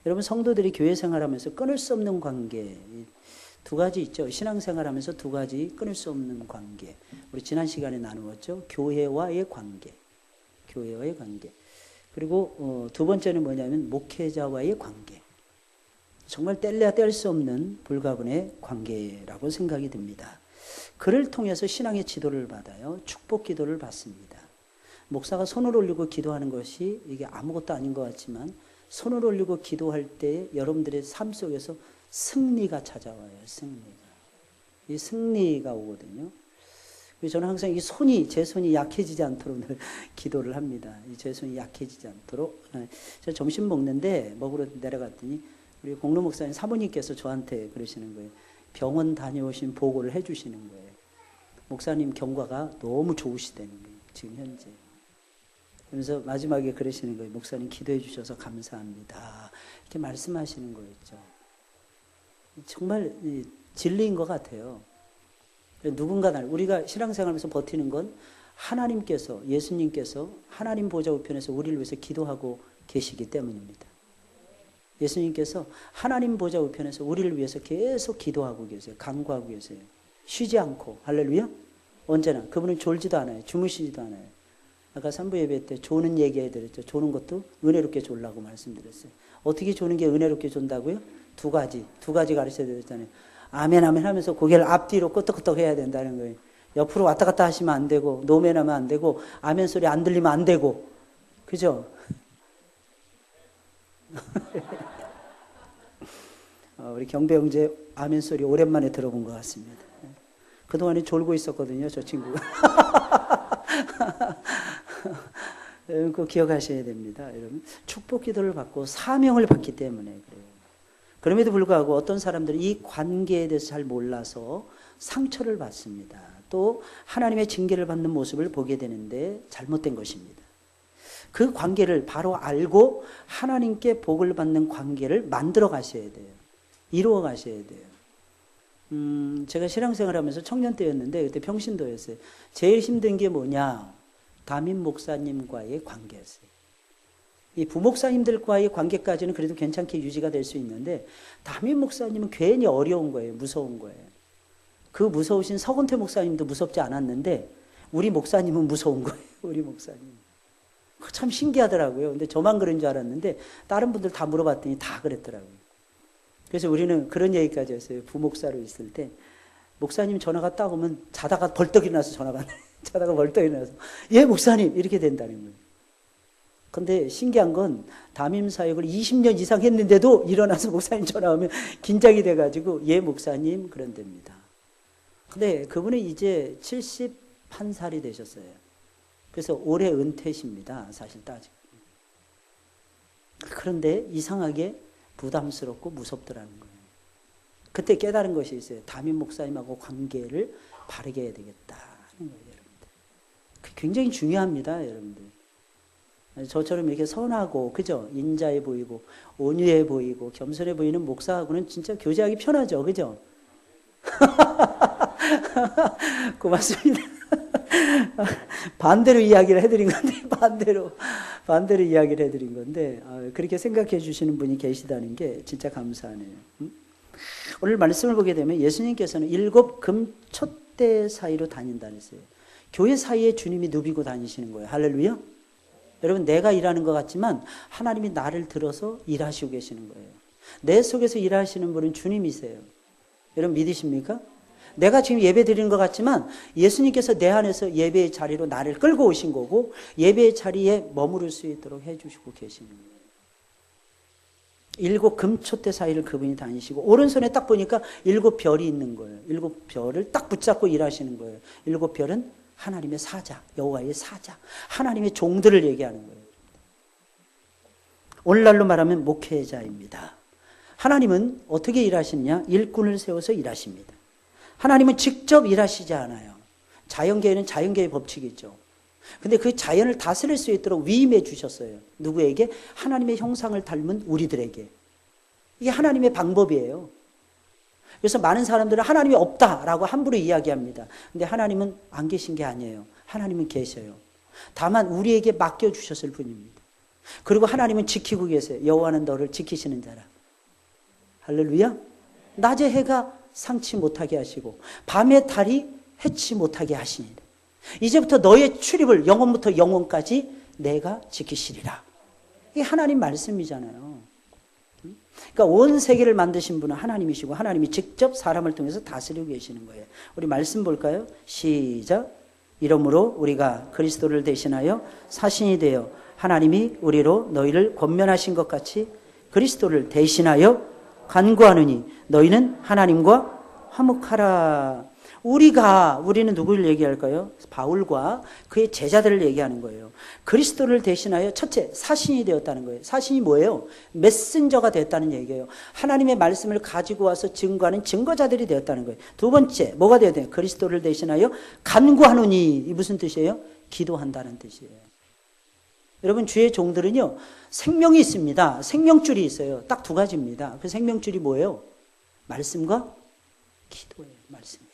여러분 성도들이 교회 생활하면서 끊을 수 없는 관계 두 가지 있죠. 신앙생활하면서 두 가지 끊을 수 없는 관계. 우리 지난 시간에 나누었죠. 교회와의 관계. 교회와의 관계. 그리고 두 번째는 뭐냐면 목회자와의 관계. 정말 뗄래야 뗄 수 없는 불가분의 관계라고 생각이 듭니다. 그를 통해서 신앙의 지도를 받아요. 축복 기도를 받습니다. 목사가 손을 올리고 기도하는 것이 이게 아무것도 아닌 것 같지만 손을 올리고 기도할 때 여러분들의 삶 속에서 승리가 찾아와요. 이 승리가 오거든요. 저는 항상 이 제 손이 약해지지 않도록 늘 기도를 합니다. 제 손이 약해지지 않도록. 제가 점심 먹으러 내려갔더니 우리 공로 목사님 사모님께서 저한테 그러시는 거예요. 병원 다녀오신 보고를 해주시는 거예요. 목사님 경과가 너무 좋으시다는 거예요. 지금 현재. 그러면서 마지막에 그러시는 거예요. 목사님 기도해 주셔서 감사합니다. 이렇게 말씀하시는 거였죠. 정말 진리인 것 같아요. 누군가 우리가 신앙생활하면서 버티는 건 하나님께서, 예수님께서 하나님 보좌 우편에서 우리를 위해서 기도하고 계시기 때문입니다. 예수님께서 하나님 보좌 우편에서 우리를 위해서 계속 기도하고 계세요. 간구하고 계세요. 쉬지 않고. 할렐루야. 언제나. 그분은 졸지도 않아요. 주무시지도 않아요. 아까 3부 예배 때 조는 얘기해드렸죠. 조는 것도 은혜롭게 졸라고 말씀드렸어요. 어떻게 조는 게 은혜롭게 존다고요? 두 가지 가르쳐드렸잖아요. 아멘 아멘 하면서 고개를 앞뒤로 끄덕끄덕 해야 된다는 거예요. 옆으로 왔다 갔다 하시면 안 되고 노멘하면 안 되고 아멘 소리 안 들리면 안 되고. 그죠? 우리 경배 형제 아멘 소리 오랜만에 들어본 것 같습니다. 그동안에 졸고 있었거든요, 저 친구가. 그거 기억하셔야 됩니다. 여러분, 축복 기도를 받고 사명을 받기 때문에 그래요. 그럼에도 불구하고 어떤 사람들은 이 관계에 대해서 잘 몰라서 상처를 받습니다. 또 하나님의 징계를 받는 모습을 보게 되는데 잘못된 것입니다. 그 관계를 바로 알고 하나님께 복을 받는 관계를 만들어 가셔야 돼요. 이루어 가셔야 돼요. 제가 신앙생활하면서 청년 때였는데 그때 평신도였어요. 제일 힘든 게 뭐냐? 담임 목사님과의 관계였어요. 이 부목사님들과의 관계까지는 그래도 괜찮게 유지가 될 수 있는데 담임 목사님은 괜히 어려운 거예요. 무서운 거예요. 그 무서우신 서건태 목사님도 무섭지 않았는데 우리 목사님은 무서운 거예요. 우리 목사님. 참 신기하더라고요. 근데 저만 그런 줄 알았는데 다른 분들 다 물어봤더니 다 그랬더라고요. 그래서 우리는 그런 얘기까지 했어요. 부목사로 있을 때 목사님 전화가 딱 오면 자다가 벌떡 일어나서 전화가 자다가 벌떡 일어나서 예 목사님 이렇게 된다는 거예요. 근데 신기한 건 담임 사역을 20년 이상 했는데도 일어나서 목사님 전화 오면 긴장이 돼가지고 예 목사님 그런답니다. 근데 그분은 이제 71살이 되셨어요. 그래서 올해 은퇴십니다. 사실 따지고. 그런데 이상하게 부담스럽고 무섭더라는 거예요. 그때 깨달은 것이 있어요. 담임 목사님하고 관계를 바르게 해야 되겠다는 거예요. 여러분들. 굉장히 중요합니다. 여러분들. 저처럼 이렇게 선하고 그죠? 인자해 보이고 온유해 보이고 겸손해 보이는 목사하고는 진짜 교제하기 편하죠. 그죠? 고맙습니다. 반대로 이야기를 해드린 건데 반대로 이야기를 해드린 건데 그렇게 생각해 주시는 분이 계시다는 게 진짜 감사하네요. 오늘 말씀을 보게 되면 예수님께서는 7 금촛대 사이로 다닌다 그랬어요. 교회 사이에 주님이 누비고 다니시는 거예요. 할렐루야. 여러분 내가 일하는 것 같지만 하나님이 나를 들어서 일하시고 계시는 거예요. 내 속에서 일하시는 분은 주님이세요. 여러분 믿으십니까? 내가 지금 예배 드리는 것 같지만 예수님께서 내 안에서 예배의 자리로 나를 끌고 오신 거고 예배의 자리에 머무를 수 있도록 해주시고 계시는 거예요. 7 금촛대 사이를 그분이 다니시고 오른손에 딱 보니까 7 별이 있는 거예요. 7 별을 딱 붙잡고 일하시는 거예요. 7 별은 하나님의 사자, 여호와의 사자, 하나님의 종들을 얘기하는 거예요. 오늘날로 말하면 목회자입니다. 하나님은 어떻게 일하시느냐? 일꾼을 세워서 일하십니다. 하나님은 직접 일하시지 않아요. 자연계에는 자연계의 법칙이죠. 근데 그 자연을 다스릴 수 있도록 위임해 주셨어요. 누구에게? 하나님의 형상을 닮은 우리들에게. 이게 하나님의 방법이에요. 그래서 많은 사람들은 하나님이 없다라고 함부로 이야기합니다. 근데 하나님은 안 계신 게 아니에요. 하나님은 계셔요. 다만 우리에게 맡겨주셨을 뿐입니다. 그리고 하나님은 지키고 계세요. 여호와는 너를 지키시는 자라. 할렐루야. 낮에 해가 상치 못하게 하시고 밤에 달이 해치 못하게 하시니라. 이제부터 너의 출입을 영원부터 영원까지 내가 지키시리라. 이게 하나님 말씀이잖아요. 그러니까 온 세계를 만드신 분은 하나님이시고 하나님이 직접 사람을 통해서 다스리고 계시는 거예요. 우리 말씀 볼까요? 시작. 이러므로 우리가 그리스도를 대신하여 사신이 되어 하나님이 우리로 너희를 권면하신 것 같이 그리스도를 대신하여 간구하느니 너희는 하나님과 화목하라. 우리는 누구를 얘기할까요? 바울과 그의 제자들을 얘기하는 거예요. 그리스도를 대신하여 첫째 사신이 되었다는 거예요. 사신이 뭐예요? 메신저가 됐다는 얘기예요. 하나님의 말씀을 가지고 와서 증거하는 증거자들이 되었다는 거예요. 두 번째 뭐가 되어야 돼요? 그리스도를 대신하여 간구하노니. 이 무슨 뜻이에요? 기도한다는 뜻이에요. 여러분 주의 종들은요 생명이 있습니다. 생명줄이 있어요. 딱 두 가지입니다. 그 생명줄이 뭐예요? 말씀과 기도예요. 말씀.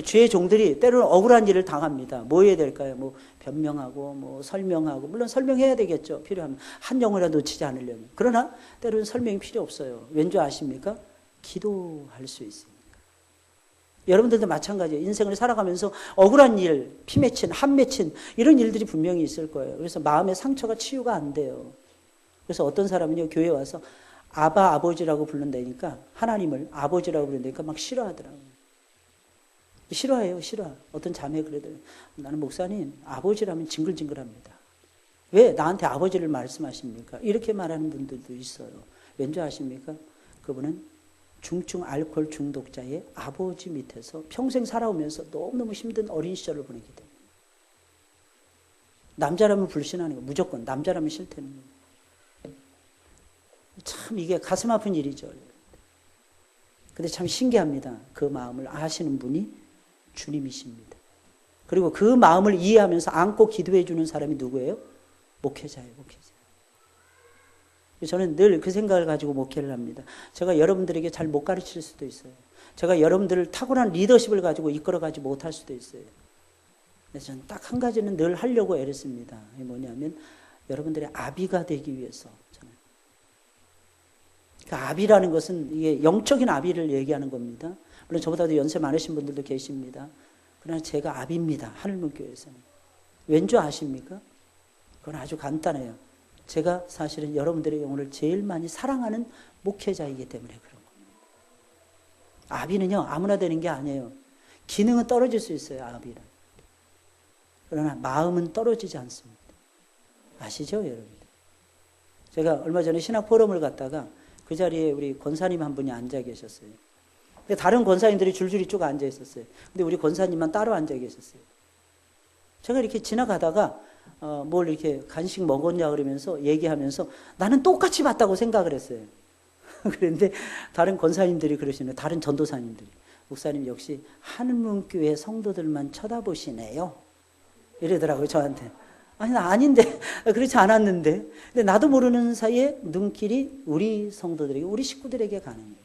주의 종들이 때로는 억울한 일을 당합니다. 뭐 해야 될까요? 뭐 변명하고 뭐 설명하고, 물론 설명해야 되겠죠. 필요하면 한 영혼이라도 놓치지 않으려면. 그러나 때로는 설명이 필요 없어요. 왠지 아십니까? 기도할 수 있으니까. 여러분들도 마찬가지예요. 인생을 살아가면서 억울한 일, 피 맺힌, 한 맺힌 이런 일들이 분명히 있을 거예요. 그래서 마음의 상처가 치유가 안 돼요. 그래서 어떤 사람은요 교회에 와서 아버지라고 부른다니까, 하나님을 아버지라고 부른다니까 막 싫어하더라고요. 싫어해요, 싫어. 어떤 자매 그러더라고요. 나는 목사님, 아버지라면 징글징글합니다. 왜 나한테 아버지를 말씀하십니까? 이렇게 말하는 분들도 있어요. 왠지 아십니까? 그분은 중증 알코올 중독자의 아버지 밑에서 평생 살아오면서 너무너무 힘든 어린 시절을 보내기 때문에. 남자라면 불신하는 거예요. 무조건 남자라면 싫다는 거예요. 참 이게 가슴 아픈 일이죠. 근데 참 신기합니다. 그 마음을 아시는 분이 주님이십니다. 그리고 그 마음을 이해하면서 안고 기도해 주는 사람이 누구예요? 목회자예요. 목회자. 저는 늘 그 생각을 가지고 목회를 합니다. 제가 여러분들에게 잘 못 가르칠 수도 있어요. 제가 여러분들을 탁월한 리더십을 가지고 이끌어가지 못할 수도 있어요. 그래서 저는 딱 한 가지는 늘 하려고 애를 씁니다. 이게 뭐냐면 여러분들의 아비가 되기 위해서. 저는 그 아비라는 것은 이게 영적인 아비를 얘기하는 겁니다. 물론 저보다도 연세 많으신 분들도 계십니다. 그러나 제가 아비입니다. 하늘문교회에서는. 왠지 아십니까? 그건 아주 간단해요. 제가 사실은 여러분들의 영혼을 제일 많이 사랑하는 목회자이기 때문에 그런 겁니다. 아비는요 아무나 되는 게 아니에요. 기능은 떨어질 수 있어요. 아비는. 그러나 마음은 떨어지지 않습니다. 아시죠 여러분? 제가 얼마 전에 신학 포럼을 갔다가 그 자리에 우리 권사님 한 분이 앉아 계셨어요. 근데 다른 권사님들이 줄줄이 쭉 앉아 있었어요. 근데 우리 권사님만 따로 앉아 계셨어요. 제가 이렇게 지나가다가 뭘 이렇게 간식 먹었냐 그러면서 얘기하면서 나는 똑같이 봤다고 생각을 했어요. 그런데 다른 권사님들이 그러시네요. 다른 전도사님들이. 목사님 역시 하늘문교회 성도들만 쳐다보시네요. 이러더라고요 저한테. 아니 나 아닌데 그렇지 않았는데. 근데 나도 모르는 사이에 눈길이 우리 성도들에게 우리 식구들에게 가는 거예요.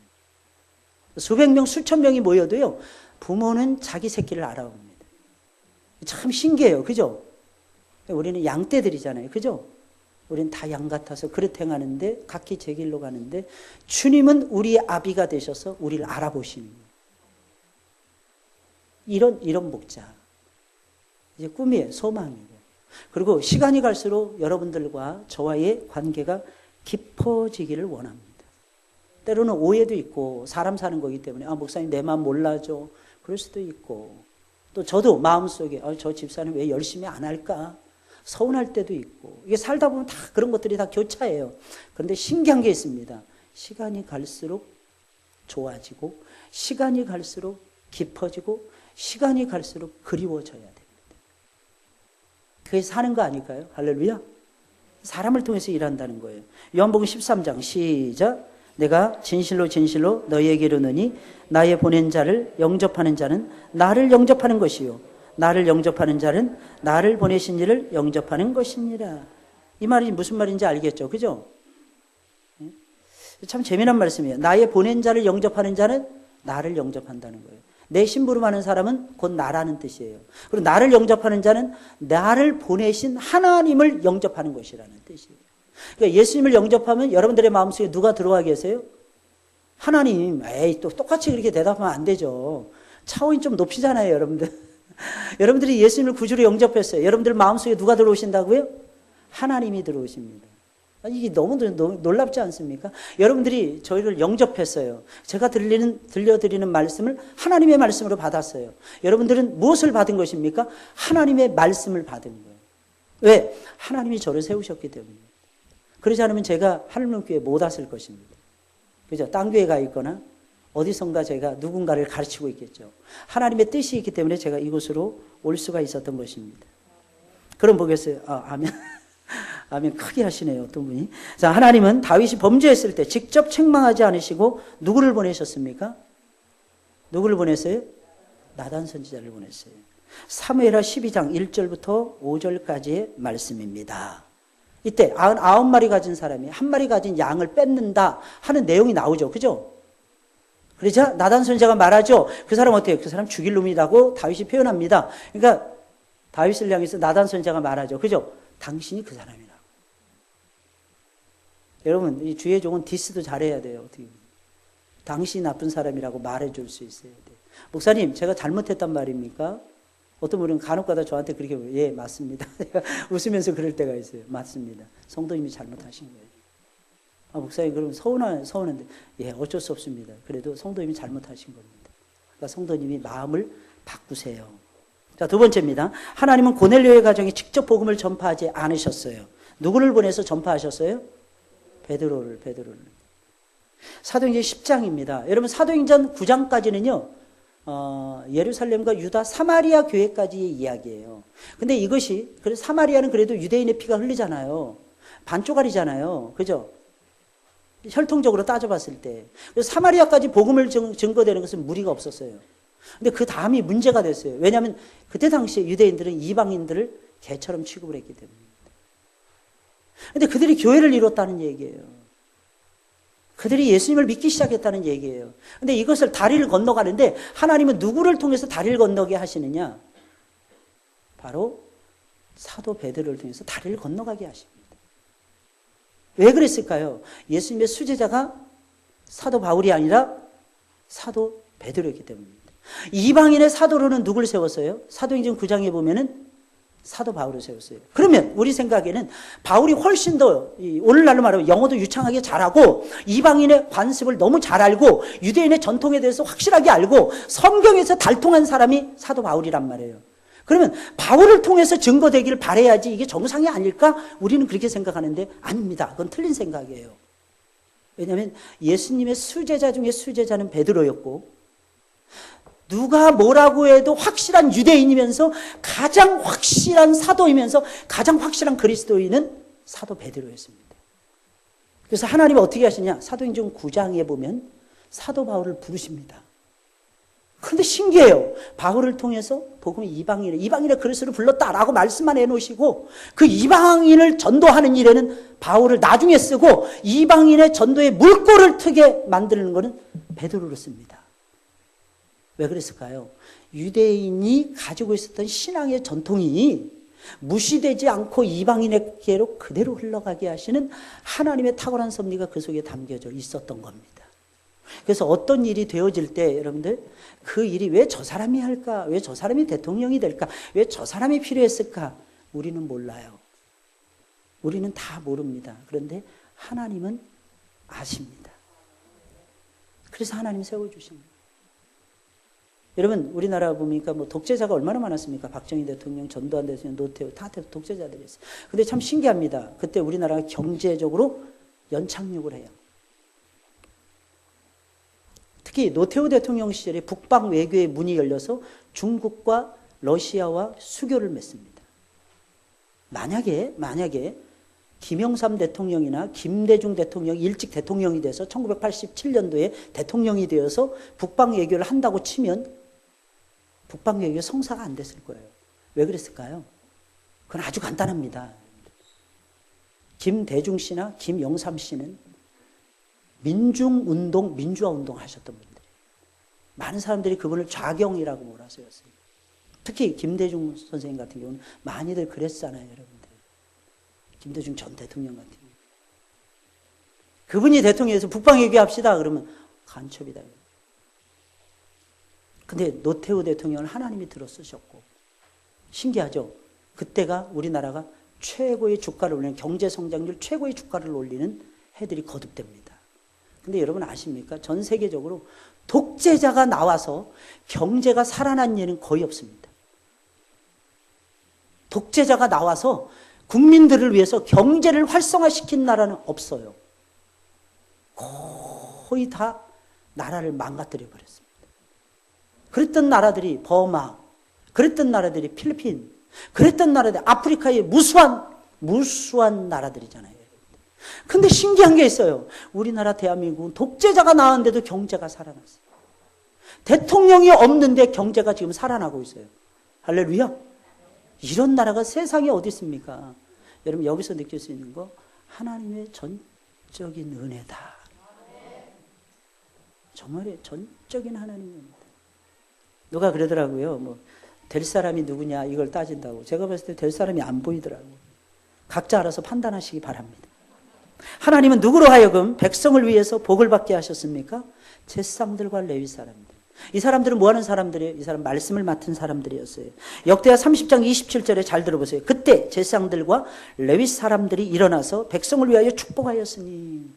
수백 명 수천 명이 모여도요 부모는 자기 새끼를 알아봅니다. 참 신기해요. 그죠? 우리는 양떼들이잖아요. 그죠? 우리는 다 양 같아서 그릇 행하는데 각기 제 길로 가는데 주님은 우리 아비가 되셔서 우리를 알아보시는 거예요. 이런 목자. 이제 꿈이에요. 소망이에요. 그리고 시간이 갈수록 여러분들과 저와의 관계가 깊어지기를 원합니다. 때로는 오해도 있고 사람 사는 거기 때문에 목사님 내 마음 몰라줘. 그럴 수도 있고 또 저도 마음속에 저 집사는 왜 열심히 안 할까? 서운할 때도 있고 이게 살다 보면 다 그런 것들이 다 교차해요. 그런데 신기한 게 있습니다. 시간이 갈수록 좋아지고 시간이 갈수록 깊어지고 시간이 갈수록 그리워져야 됩니다. 그게 사는 거 아닐까요? 할렐루야. 사람을 통해서 일한다는 거예요. 요한복음 13장 시작. 내가 진실로 진실로 너희에게 이르노니 나의 보낸 자를 영접하는 자는 나를 영접하는 것이요 나를 영접하는 자는 나를 보내신 이를 영접하는 것이니라. 이 말이 무슨 말인지 알겠죠? 그죠? 참 재미난 말씀이에요. 나의 보낸 자를 영접하는 자는 나를 영접한다는 거예요. 내 심부름하는 사람은 곧 나라는 뜻이에요. 그리고 나를 영접하는 자는 나를 보내신 하나님을 영접하는 것이라는 뜻이에요. 그러니까 예수님을 영접하면 여러분들의 마음속에 누가 들어와 계세요? 하나님. 에이, 또 똑같이 그렇게 대답하면 안 되죠. 차원이 좀 높이잖아요, 여러분들. 여러분들이 예수님을 구주로 영접했어요. 여러분들 마음속에 누가 들어오신다고요? 하나님이 들어오십니다. 이게 너무 놀랍지 않습니까? 여러분들이 저희를 영접했어요. 제가 들려드리는 말씀을 하나님의 말씀으로 받았어요. 여러분들은 무엇을 받은 것입니까? 하나님의 말씀을 받은 거예요. 왜? 하나님이 저를 세우셨기 때문에. 그러지 않으면 제가 하늘문교회 못 왔을 것입니다. 그죠? 딴 교회 가 있거나 어디선가 제가 누군가를 가르치고 있겠죠. 하나님의 뜻이 있기 때문에 제가 이곳으로 올 수가 있었던 것입니다. 그럼 보겠어요. 아멘. 아멘. 크게 하시네요. 어떤 분이. 자, 하나님은 다윗이 범죄했을 때 직접 책망하지 않으시고 누구를 보내셨습니까? 누구를 보냈어요? 나단 선지자를 보냈어요. 사무엘하 12장 1절부터 5절까지의 말씀입니다. 이때 99마리 가진 사람이 한 마리 가진 양을 뺏는다 하는 내용이 나오죠. 그죠? 그러자 나단 선지자가 말하죠. 그 사람 어때요? 그 사람 죽일 놈이라고 다윗이 표현합니다. 그러니까 다윗을 향해서 나단 선지자가 말하죠. 그죠? 당신이 그 사람이라고. 여러분, 이 주의 종은 디스도 잘해야 돼요. 어떻게 보면. 당신이 나쁜 사람이라고 말해줄 수 있어야 돼요. 목사님, 제가 잘못했단 말입니까? 어떤 분은 간혹가다 저한테 그렇게 물어요. 예, 맞습니다. 웃으면서 그럴 때가 있어요. 맞습니다. 성도님이 잘못하신 거예요. 목사님, 그럼 서운한데, 예, 어쩔 수 없습니다. 그래도 성도님이 잘못하신 겁니다. 그러니까 성도님이 마음을 바꾸세요. 자, 두 번째입니다. 하나님은 고넬료의 가정에 직접 복음을 전파하지 않으셨어요. 누구를 보내서 전파하셨어요? 베드로를. 사도행전 10장입니다. 여러분, 사도행전 9장까지는요, 예루살렘과 유다 사마리아 교회까지의 이야기예요. 근데 이것이, 그래서 사마리아는 그래도 유대인의 피가 흘리잖아요. 반쪽알이잖아요. 그죠? 혈통적으로 따져봤을 때. 그래서 사마리아까지 복음을 증거되는 것은 무리가 없었어요. 근데 그 다음이 문제가 됐어요. 왜냐하면 그때 당시에 유대인들은 이방인들을 개처럼 취급을 했기 때문입니다. 근데 그들이 교회를 이뤘다는 얘기예요. 그들이 예수님을 믿기 시작했다는 얘기예요. 근데 이것을 다리를 건너가는데 하나님은 누구를 통해서 다리를 건너게 하시느냐? 바로 사도 베드로를 통해서 다리를 건너가게 하십니다. 왜 그랬을까요? 예수님의 수제자가 사도 바울이 아니라 사도 베드로였기 때문입니다. 이방인의 사도로는 누굴 세웠어요? 사도행전 9장에 보면은 사도 바울을 세웠어요. 그러면 우리 생각에는 바울이 훨씬 더 오늘날로 말하면 영어도 유창하게 잘하고 이방인의 관습을 너무 잘 알고 유대인의 전통에 대해서 확실하게 알고 성경에서 달통한 사람이 사도 바울이란 말이에요. 그러면 바울을 통해서 증거되기를 바라야지 이게 정상이 아닐까? 우리는 그렇게 생각하는데 아닙니다. 그건 틀린 생각이에요. 왜냐하면 예수님의 수제자 중에 수제자는 베드로였고 누가 뭐라고 해도 확실한 유대인이면서 가장 확실한 사도이면서 가장 확실한 그리스도인은 사도 베드로였습니다. 그래서 하나님은 어떻게 하시냐? 사도행전 9장에 보면 사도 바울을 부르십니다. 그런데 신기해요. 바울을 통해서 복음이 이방인의 그리스도를 불렀다라고 말씀만 해놓으시고 그 이방인을 전도하는 일에는 바울을 나중에 쓰고 이방인의 전도에 물꼬를 트게 만드는 것은 베드로를 씁니다. 왜 그랬을까요? 유대인이 가지고 있었던 신앙의 전통이 무시되지 않고 이방인에게로 그대로 흘러가게 하시는 하나님의 탁월한 섭리가 그 속에 담겨져 있었던 겁니다. 그래서 어떤 일이 되어질 때 여러분들 그 일이 왜 저 사람이 할까? 왜 저 사람이 대통령이 될까? 왜 저 사람이 필요했을까? 우리는 몰라요. 우리는 다 모릅니다. 그런데 하나님은 아십니다. 그래서 하나님 세워주십니다. 여러분 우리나라 보니까 뭐 독재자가 얼마나 많았습니까? 박정희 대통령, 전두환 대통령, 노태우 다 독재자들이었어요. 근데 참 신기합니다. 그때 우리나라가 경제적으로 연착륙을 해요. 특히 노태우 대통령 시절에 북방 외교의 문이 열려서 중국과 러시아와 수교를 맺습니다. 만약에 김영삼 대통령이나 김대중 대통령이 일찍 대통령이 돼서 1987년도에 대통령이 되어서 북방 외교를 한다고 치면 북방 외교 성사가 안 됐을 거예요. 왜 그랬을까요? 그건 아주 간단합니다. 김대중 씨나 김영삼 씨는 민중운동, 민주화 운동 하셨던 분들이에요. 많은 사람들이 그분을 좌경이라고 몰아세웠어요. 특히 김대중 선생님 같은 경우는 많이들 그랬잖아요, 여러분들. 김대중 전 대통령 같은 경우. 그분이 대통령에서 북방 얘기합시다 그러면 간첩이다. 근데 노태우 대통령을 하나님이 들어쓰셨고, 신기하죠? 그때가 우리나라가 최고의 주가를 올리는, 경제 성장률 최고의 주가를 올리는 해들이 거듭됩니다. 근데 여러분 아십니까? 전 세계적으로 독재자가 나와서 경제가 살아난 예는 거의 없습니다. 독재자가 나와서 국민들을 위해서 경제를 활성화시킨 나라는 없어요. 거의 다 나라를 망가뜨려 버렸습니다. 그랬던 나라들이 버마, 그랬던 나라들이 필리핀, 그랬던 나라들이 아프리카의 무수한 나라들이잖아요. 근데 신기한 게 있어요. 우리나라 대한민국은 독재자가 나왔는데도 경제가 살아났어요. 대통령이 없는데 경제가 지금 살아나고 있어요. 할렐루야. 이런 나라가 세상에 어디 있습니까? 여러분 여기서 느낄 수 있는 거 하나님의 전적인 은혜다. 정말 전적인 하나님의 은혜다. 누가 그러더라고요. 될 사람이 누구냐 이걸 따진다고. 제가 봤을 때 될 사람이 안 보이더라고요. 각자 알아서 판단하시기 바랍니다. 하나님은 누구로 하여금 백성을 위해서 복을 받게 하셨습니까? 제사장들과 레위 사람들. 이 사람들은 뭐 하는 사람들이에요? 이 사람 말씀을 맡은 사람들이었어요. 역대하 30장 27절에 잘 들어보세요. 그때 제사장들과 레위 사람들이 일어나서 백성을 위하여 축복하였으니.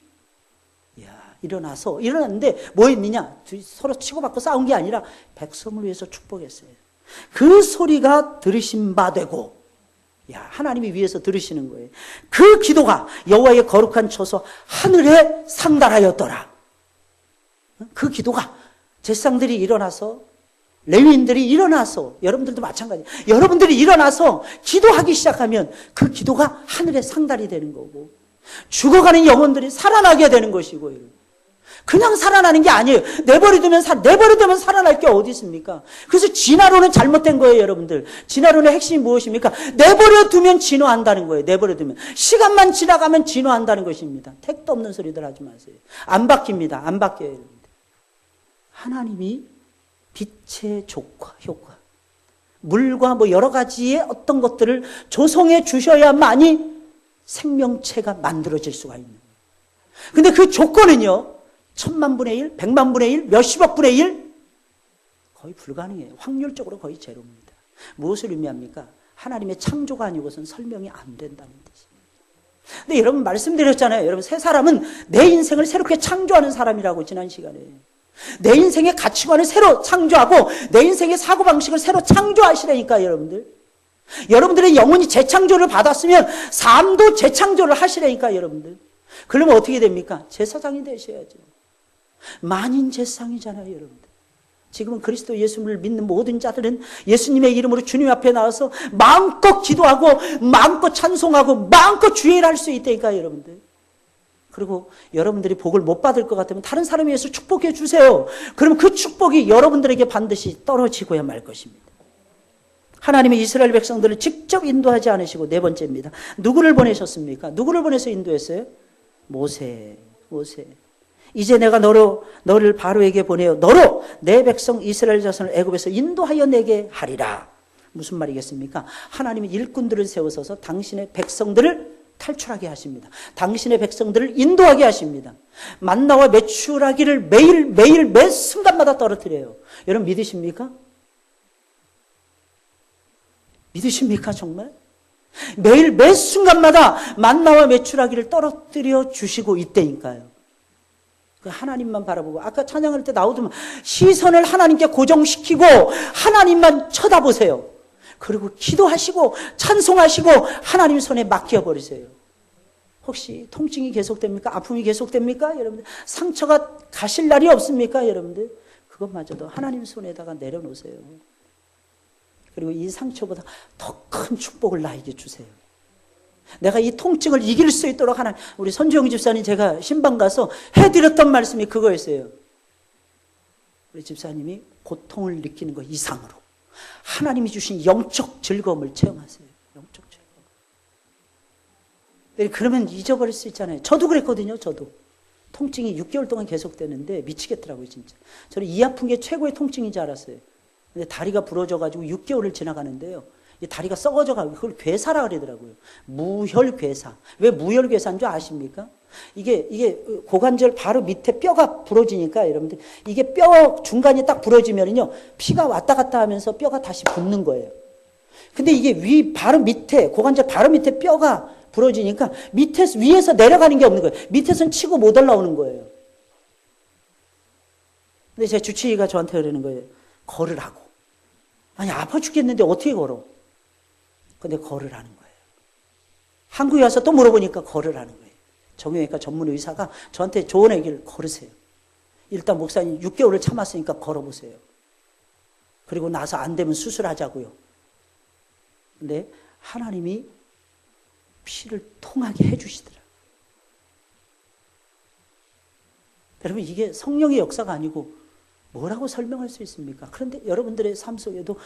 이야, 일어났는데 뭐 했느냐? 서로 치고받고 싸운 게 아니라 백성을 위해서 축복했어요. 그 소리가 들으신 바 되고, 야, 하나님이 위에서 들으시는 거예요. 그 기도가 여호와의 거룩한 처소 하늘에 상달하였더라. 그 기도가 제사장들이 일어나서, 레위인들이 일어나서, 여러분들도 마찬가지. 여러분들이 일어나서 기도하기 시작하면 그 기도가 하늘에 상달이 되는 거고, 죽어가는 영혼들이 살아나게 되는 것이고, 그냥 살아나는 게 아니에요. 내버려두면 살아날 게 어디 있습니까? 그래서 진화론은 잘못된 거예요, 여러분들. 진화론의 핵심이 무엇입니까? 내버려두면 진화한다는 거예요. 내버려두면. 시간만 지나가면 진화한다는 것입니다. 택도 없는 소리들 하지 마세요. 안 바뀝니다. 안 바뀌어요, 여러분들. 하나님이 빛의 효과, 물과 여러 가지의 어떤 것들을 조성해 주셔야만이 생명체가 만들어질 수가 있는 거예요. 근데 그 조건은요, 1000만분의 1, 100만분의 1, 몇십억분의 1? 거의 불가능해요. 확률적으로 거의 제로입니다. 무엇을 의미합니까? 하나님의 창조가 아니고선 설명이 안 된다는 뜻입니다. 근데 여러분 말씀드렸잖아요. 여러분 새 사람은 내 인생을 새롭게 창조하는 사람이라고 지난 시간에. 내 인생의 가치관을 새로 창조하고 내 인생의 사고방식을 새로 창조하시라니까 여러분들. 여러분들의 영혼이 재창조를 받았으면 삶도 재창조를 하시라니까 여러분들. 그러면 어떻게 됩니까? 제사장이 되셔야죠. 만인 제사장이잖아요, 여러분들. 지금은 그리스도 예수를 믿는 모든 자들은 예수님의 이름으로 주님 앞에 나와서 마음껏 기도하고 마음껏 찬송하고 마음껏 주의를 할 수 있다니까 여러분들. 그리고 여러분들이 복을 못 받을 것 같으면 다른 사람에 의해서 축복해 주세요. 그러면 그 축복이 여러분들에게 반드시 떨어지고야 말 것입니다. 하나님이 이스라엘 백성들을 직접 인도하지 않으시고, 네 번째입니다. 누구를 보내셨습니까? 누구를 보내서 인도했어요? 모세. 이제 내가 너를 바로에게 보내어 너로 내 백성 이스라엘 자손을 애굽에서 인도하여 내게 하리라. 무슨 말이겠습니까? 하나님이 일꾼들을 세우셔서 당신의 백성들을 탈출하게 하십니다. 당신의 백성들을 인도하게 하십니다. 만나와 메추라기를 매일 매 순간마다 떨어뜨려요. 여러분 믿으십니까? 믿으십니까 정말? 매일 매 순간마다 만나와 메추라기를 떨어뜨려 주시고 있다니까요. 하나님만 바라보고, 아까 찬양할 때 나오더만 시선을 하나님께 고정시키고 하나님만 쳐다보세요. 그리고 기도하시고 찬송하시고 하나님 손에 맡겨버리세요. 혹시 통증이 계속됩니까? 아픔이 계속됩니까? 여러분들 상처가 가실 날이 없습니까? 여러분들 그것마저도 하나님 손에다가 내려놓으세요. 그리고 이 상처보다 더 큰 축복을 나에게 주세요. 내가 이 통증을 이길 수 있도록 하나님, 우리 선주영 집사님 제가 신방 가서 해드렸던 말씀이 그거였어요. 우리 집사님이 고통을 느끼는 것 이상으로 하나님이 주신 영적 즐거움을 체험하세요. 영적 즐거움. 그러면 잊어버릴 수 있잖아요. 저도 그랬거든요. 저도 통증이 6개월 동안 계속되는데 미치겠더라고요, 진짜. 저는 이 아픈 게 최고의 통증인 줄 알았어요. 근데 다리가 부러져가지고 6개월을 지나가는데요. 이 다리가 썩어져가고 그걸 괴사라 그러더라고요. 무혈괴사. 왜 무혈괴사인 줄 아십니까? 이게 고관절 바로 밑에 뼈가 부러지니까 여러분들 이게 뼈 중간이 딱 부러지면요 피가 왔다 갔다 하면서 뼈가 다시 붙는 거예요. 근데 이게 바로 밑에 고관절 바로 밑에 뼈가 부러지니까 위에서 내려가는 게 없는 거예요. 밑에서는 치고 못 올라오는 거예요. 근데 제 주치의가 저한테 그러는 거예요. 걸으라고. 아니 아파 죽겠는데 어떻게 걸어? 근데 걸으라는 거예요. 한국에 와서 또 물어보니까 걸으라는 거예요. 정형외과 전문 의사가 저한테 좋은 얘기를 걸으세요. 일단 목사님 6개월을 참았으니까 걸어보세요. 그리고 나서 안 되면 수술하자고요. 근데 하나님이 피를 통하게 해주시더라. 여러분 이게 성령의 역사가 아니고 뭐라고 설명할 수 있습니까? 그런데 여러분들의 삶 속에도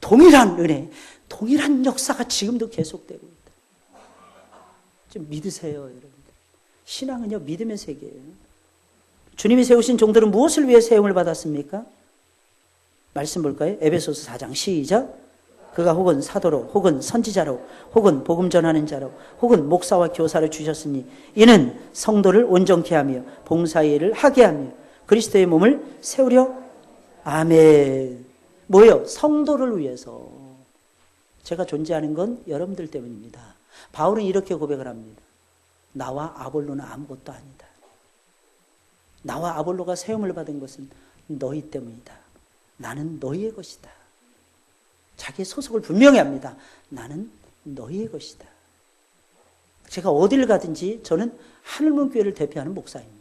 동일한 은혜, 동일한 역사가 지금도 계속되고 있다. 좀 믿으세요, 여러분들. 신앙은요, 믿음의 세계예요. 주님이 세우신 종들은 무엇을 위해 세움을 받았습니까? 말씀 볼까요? 에베소서 4장 시작. 그가 혹은 사도로, 혹은 선지자로, 혹은 복음 전하는 자로, 혹은 목사와 교사를 주셨으니 이는 성도를 온전케 하며 봉사의 일을 하게 하며 그리스도의 몸을 세우려. 아멘. 뭐예요? 성도를 위해서. 제가 존재하는 건 여러분들 때문입니다. 바울은 이렇게 고백을 합니다. 나와 아볼로는 아무것도 아니다. 나와 아볼로가 세움을 받은 것은 너희 때문이다. 나는 너희의 것이다. 자기의 소속을 분명히 합니다. 나는 너희의 것이다. 제가 어디를 가든지 저는 하늘문교회를 대표하는 목사입니다.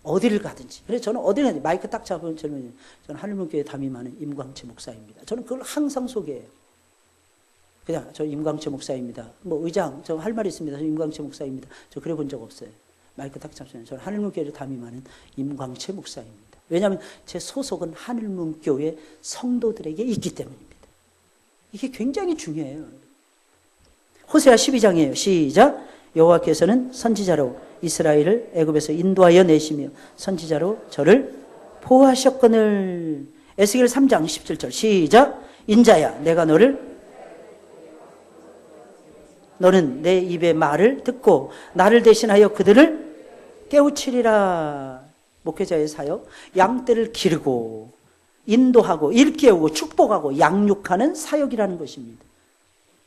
어디를 가든지. 그래서 저는 어디를 가든지 마이크 딱 잡으면 저는 하늘문교회 담임하는 임광채 목사입니다. 저는 그걸 항상 소개해요. 그냥 저 임광채 목사입니다. 뭐 의장 저 할 말 있습니다. 저 임광채 목사입니다. 저 그래 본 적 없어요. 마이크 딱 잡으면 저는 하늘문교회를 담임하는 임광채 목사입니다. 왜냐하면 제 소속은 하늘문교회 성도들에게 있기 때문입니다. 이게 굉장히 중요해요. 호세아 12장이에요. 시작. 여호와께서는 선지자로 이스라엘을 애굽에서 인도하여 내시며 선지자로 저를 보호하셨거늘. 에스겔 3장 17절 시작. 인자야 내가 너는 내 입의 말을 듣고 나를 대신하여 그들을 깨우치리라. 목회자의 사역, 양떼를 기르고 인도하고 일깨우고 축복하고 양육하는 사역이라는 것입니다.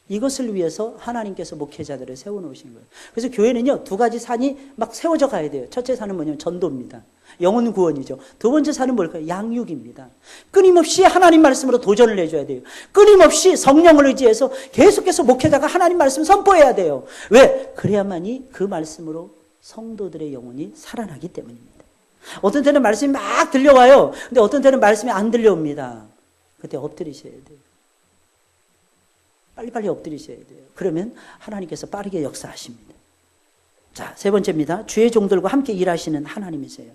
이것을 위해서 하나님께서 목회자들을 세워놓으신 거예요. 그래서 교회는요 2가지 산이 막 세워져 가야 돼요. 첫째 산은 뭐냐면 전도입니다. 영혼 구원이죠. 두 번째 산은 뭘까요? 양육입니다. 끊임없이 하나님 말씀으로 도전을 해줘야 돼요. 끊임없이 성령을 의지해서 계속해서 목회자가 하나님 말씀 선포해야 돼요. 왜? 그래야만이 그 말씀으로 성도들의 영혼이 살아나기 때문입니다. 어떤 때는 말씀이 막 들려와요. 근데 어떤 때는 말씀이 안 들려옵니다. 그때 엎드리셔야 돼요. 빨리빨리 엎드리셔야 돼요. 그러면 하나님께서 빠르게 역사하십니다. 자, 3번째입니다. 주의 종들과 함께 일하시는 하나님이세요.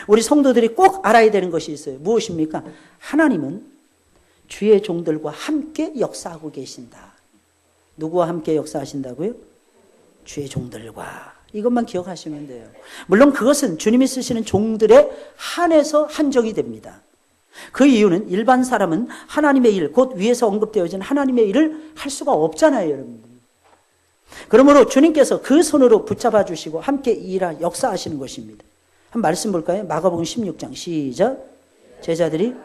우리 성도들이 꼭 알아야 되는 것이 있어요. 무엇입니까? 하나님은 주의 종들과 함께 역사하고 계신다. 누구와 함께 역사하신다고요? 주의 종들과. 이것만 기억하시면 돼요. 물론 그것은 주님이 쓰시는 종들에 한해서 한정이 됩니다. 그 이유는 일반 사람은 하나님의 일, 곧 위에서 언급되어진 하나님의 일을 할 수가 없잖아요, 여러분들. 그러므로 주님께서 그 손으로 붙잡아 주시고 함께 역사하시는 것입니다. 한 말씀 볼까요? 마가복음 16장 시작. 제자들이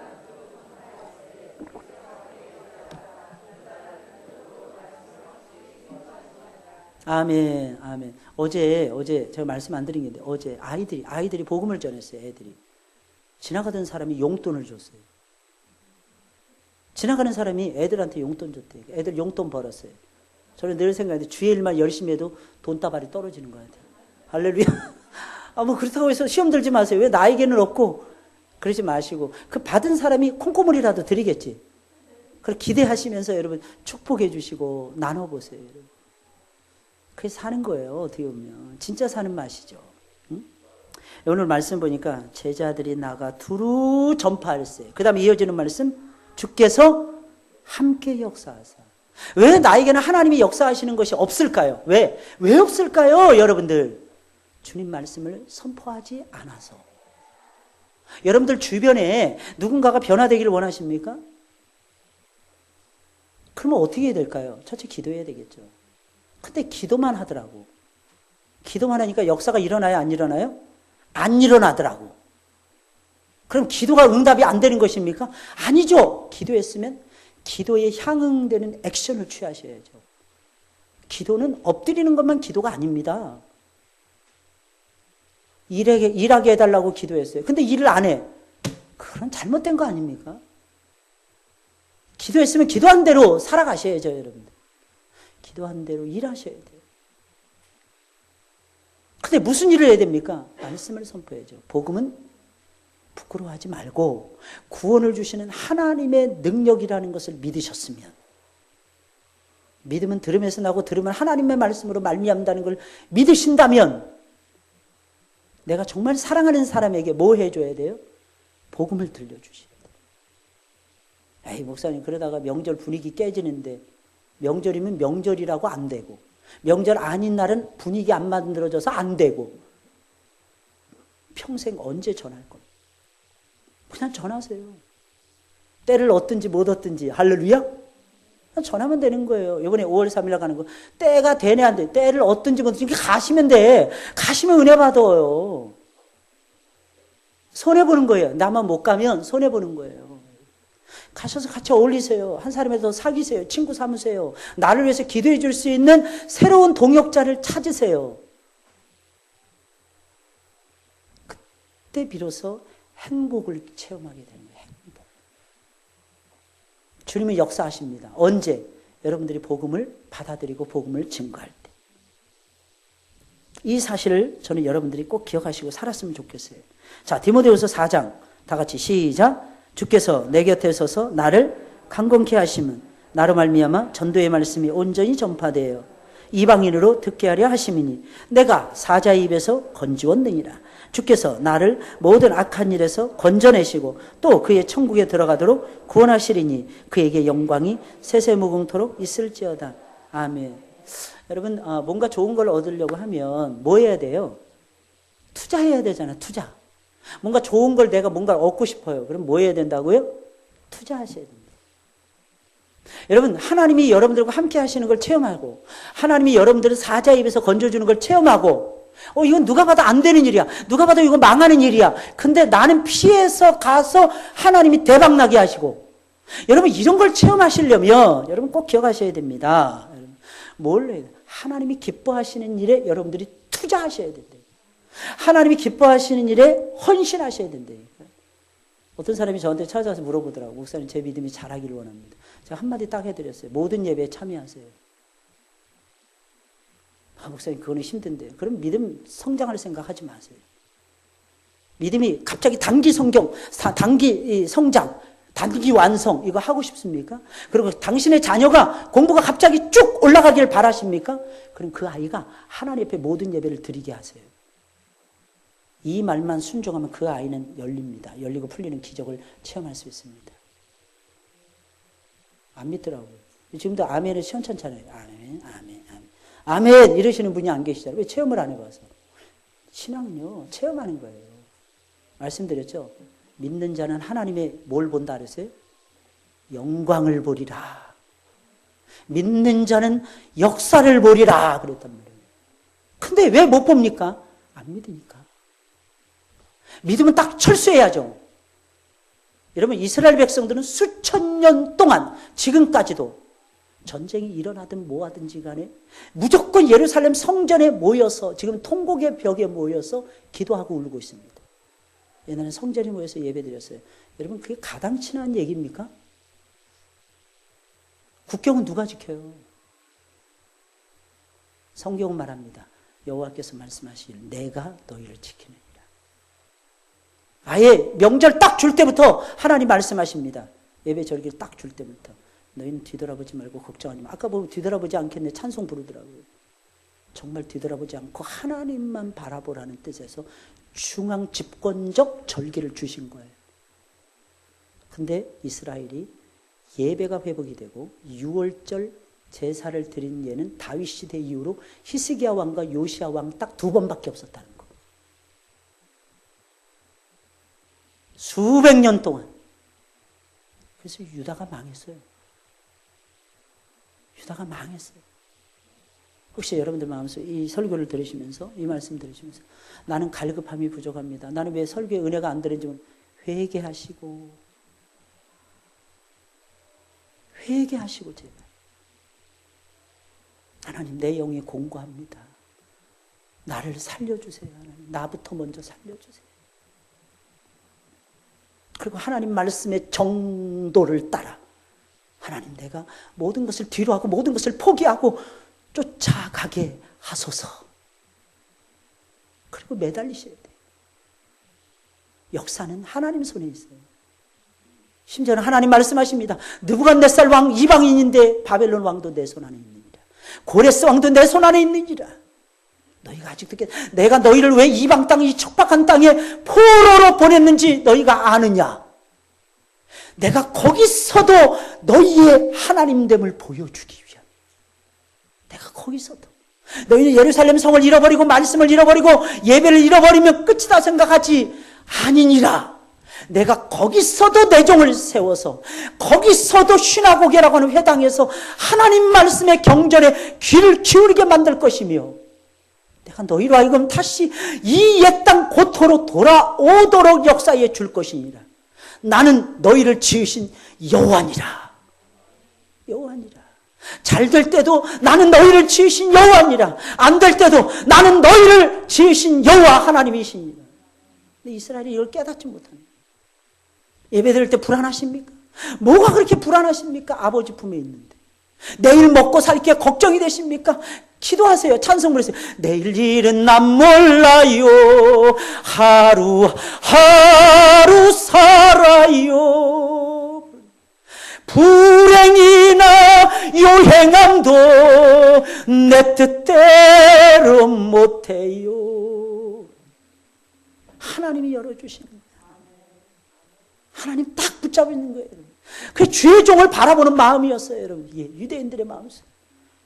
아멘, 아멘. 어제 제가 말씀 안 드린 게 어제 아이들이 복음을 전했어요. 애들이 지나가던 사람이 용돈을 줬어요. 지나가는 사람이 애들한테 용돈 줬대요. 애들 용돈 벌었어요. 저는 늘 생각하는데 주의 일만 열심히 해도 돈다발이 떨어지는 것 같아요. 할렐루야. 뭐 그렇다고 해서 시험 들지 마세요. 왜 나에게는 없고 그러지 마시고 그 받은 사람이 콩고물이라도 드리겠지. 그걸 기대하시면서 여러분 축복해 주시고 나눠보세요. 여러분. 그게 사는 거예요. 어떻게 보면 진짜 사는 맛이죠. 응? 오늘 말씀 보니까 제자들이 나가 두루 전파할세. 그 다음에 이어지는 말씀 주께서 함께 역사하사. 왜 나에게는 하나님이 역사하시는 것이 없을까요? 왜 없을까요? 여러분들 주님 말씀을 선포하지 않아서. 여러분들 주변에 누군가가 변화되기를 원하십니까? 그러면 어떻게 해야 될까요? 첫째 기도해야 되겠죠. 근데 기도만 하더라고. 기도만 하니까 역사가 일어나요? 안 일어나요? 안 일어나더라고. 그럼 기도가 응답이 안 되는 것입니까? 아니죠. 기도했으면 기도에 향응되는 액션을 취하셔야죠. 기도는 엎드리는 것만 기도가 아닙니다. 일하게 해달라고 기도했어요. 근데 일을 안 해. 그건 잘못된 거 아닙니까? 기도했으면 기도한 대로 살아가셔야죠, 여러분들. 기도한 대로 일하셔야 돼요. 근데 무슨 일을 해야 됩니까? 말씀을 선포해야죠. 복음은 부끄러워하지 말고 구원을 주시는 하나님의 능력이라는 것을 믿으셨으면, 믿음은 들음에서 나고 들음은 하나님의 말씀으로 말미암다는 걸 믿으신다면, 내가 정말 사랑하는 사람에게 뭐 해줘야 돼요? 복음을 들려주셔야 돼요. 에이 목사님 그러다가 명절 분위기 깨지는데, 명절이면 명절이라고 안 되고, 명절 아닌 날은 분위기 안 만들어져서 안 되고, 평생 언제 전할 겁니까? 그냥 전하세요. 때를 얻든지 못 얻든지. 할렐루야. 전하면 되는 거예요. 이번에 5월 3일 가는 거 때가 되네 안 돼. 때를 얻든지 못 얻든지 가시면 돼. 가시면 은혜 받아요. 손해보는 거예요. 나만 못 가면 손해보는 거예요. 가셔서 같이 어울리세요. 한 사람이라도 사귀세요. 친구 삼으세요. 나를 위해서 기도해 줄 수 있는 새로운 동역자를 찾으세요. 그때 비로소 행복을 체험하게 되는 거예요. 행복. 주님은 역사하십니다. 언제? 여러분들이 복음을 받아들이고 복음을 증거할 때. 이 사실을 저는 여러분들이 꼭 기억하시고 살았으면 좋겠어요. 자, 디모데후서 4장 다 같이 시작. 주께서 내 곁에 서서 나를 강건케 하심은 나로 말미암아 전도의 말씀이 온전히 전파되어 이방인으로 듣게 하려 하심이니 내가 사자의 입에서 건지웠느니라. 주께서 나를 모든 악한 일에서 건져내시고 또 그의 천국에 들어가도록 구원하시리니 그에게 영광이 세세무궁토록 있을지어다. 아멘. 여러분 뭔가 좋은 걸 얻으려고 하면 뭐 해야 돼요? 투자해야 되잖아요. 투자. 뭔가 좋은 걸 내가 뭔가 얻고 싶어요. 그럼 뭐 해야 된다고요? 투자하셔야 됩니다. 여러분 하나님이 여러분들과 함께 하시는 걸 체험하고, 하나님이 여러분들을 사자의 입에서 건져주는 걸 체험하고, 이건 누가 봐도 안 되는 일이야. 누가 봐도 이거 망하는 일이야. 근데 나는 피해서 가서 하나님이 대박나게 하시고. 여러분 이런 걸 체험하시려면 여러분 꼭 기억하셔야 됩니다. 뭘 해야 돼? 하나님이 기뻐하시는 일에 여러분들이 투자하셔야 된다. 하나님이 기뻐하시는 일에 헌신하셔야 된다니까. 어떤 사람이 저한테 찾아와서 물어보더라고. 목사님 제 믿음이 자라기를 원합니다. 제가 한마디 딱 해드렸어요. 모든 예배에 참여하세요. 목사님 그거는 힘든데요. 그럼 믿음 성장할 생각하지 마세요. 믿음이 갑자기 단기 성경, 단기 성장, 단기 완성 이거 하고 싶습니까? 그리고 당신의 자녀가 공부가 갑자기 쭉 올라가기를 바라십니까? 그럼 그 아이가 하나님 앞에 모든 예배를 드리게 하세요. 이 말만 순종하면 그 아이는 열립니다. 열리고 풀리는 기적을 체험할 수 있습니다. 안 믿더라고요. 지금도 아멘을 시원찮잖아요. 아멘, 아멘, 아멘. 아멘 이러시는 분이 안 계시잖아요. 왜 체험을 안 해봐서? 신앙은요 체험하는 거예요. 말씀드렸죠. 믿는 자는 하나님의 뭘 본다 그랬어요? 영광을 보리라. 믿는 자는 역사를 보리라 그랬단 말이에요. 근데 왜 못 봅니까? 안 믿으니까. 믿으면 딱 철수해야죠. 여러분 이스라엘 백성들은 수천 년 동안 지금까지도 전쟁이 일어나든 뭐하든지 간에 무조건 예루살렘 성전에 모여서 지금 통곡의 벽에 모여서 기도하고 울고 있습니다. 옛날에 성전에 모여서 예배드렸어요. 여러분 그게 가당치는 얘기입니까? 국경은 누가 지켜요? 성경은 말합니다. 여호와께서 말씀하시길 내가 너희를 지키느니라. 아예 명절 딱 줄 때부터 하나님 말씀하십니다. 예배 절기를 딱 줄 때부터 너희는 뒤돌아보지 말고 걱정하지 마. 아까 보면 뒤돌아보지 않겠네 찬송 부르더라고요. 정말 뒤돌아보지 않고 하나님만 바라보라는 뜻에서 중앙 집권적 절기를 주신 거예요. 근데 이스라엘이 예배가 회복이 되고 6월절 제사를 드린 예는 다윗 시대 이후로 히스기야 왕과 요시야 왕 딱 2번밖에 없었다는 거. 수백 년 동안. 그래서 유다가 망했어요. 유다가 망했어요. 혹시 여러분들 마음속에 이 설교를 들으시면서, 이 말씀 들으시면서, 나는 갈급함이 부족합니다. 나는 왜 설교에 은혜가 안 되는지 회개하시고 제발. 하나님, 내 영이 공고합니다. 나를 살려주세요. 하나님, 나부터 먼저 살려주세요. 그리고 하나님 말씀의 정도를 따라 하나님, 내가 모든 것을 뒤로하고 모든 것을 포기하고 쫓아가게 하소서. 그리고 매달리셔야 돼요. 역사는 하나님 손에 있어요. 심지어는 하나님 말씀하십니다. 느부갓네살 왕 이방인인데 바벨론 왕도 내 손 안에 있느니라. 고레스 왕도 내 손 안에 있느니라. 너희가 아직 듣게, 내가 너희를 왜 이방 땅, 이 척박한 땅에 포로로 보냈는지 너희가 아느냐? 내가 거기서도 너희의 하나님됨을 보여주기 위한, 내가 거기서도 너희는 예루살렘 성을 잃어버리고 말씀을 잃어버리고 예배를 잃어버리면 끝이다 생각하지 아니니라. 내가 거기서도 내 종을 세워서, 거기서도 시나고게라고 하는 회당에서 하나님 말씀의 경전에 귀를 기울이게 만들 것이며, 내가 너희로 하여금 다시 이 옛 땅 고토로 돌아오도록 역사해 줄 것이니라. 나는 너희를 지으신 여호와니라. 여호와니라. 잘 될 때도 나는 너희를 지으신 여호와니라. 안 될 때도 나는 너희를 지으신 여호와 하나님이시니라. 근데 이스라엘이 이걸 깨닫지 못합니다. 예배 드릴 때 불안하십니까? 뭐가 그렇게 불안하십니까? 아버지 품에 있는데. 내일 먹고 살 게 걱정이 되십니까? 기도하세요. 찬송 부르세요. 내일 일은 난 몰라요. 하루하루 살아요. 불행이나 요행함도 내 뜻대로 못해요. 하나님이 열어주시는 거예요. 하나님 딱 붙잡고 있는 거예요. 그 주의 종을 바라보는 마음이었어요. 여러분, 예, 유대인들의 마음이었어요.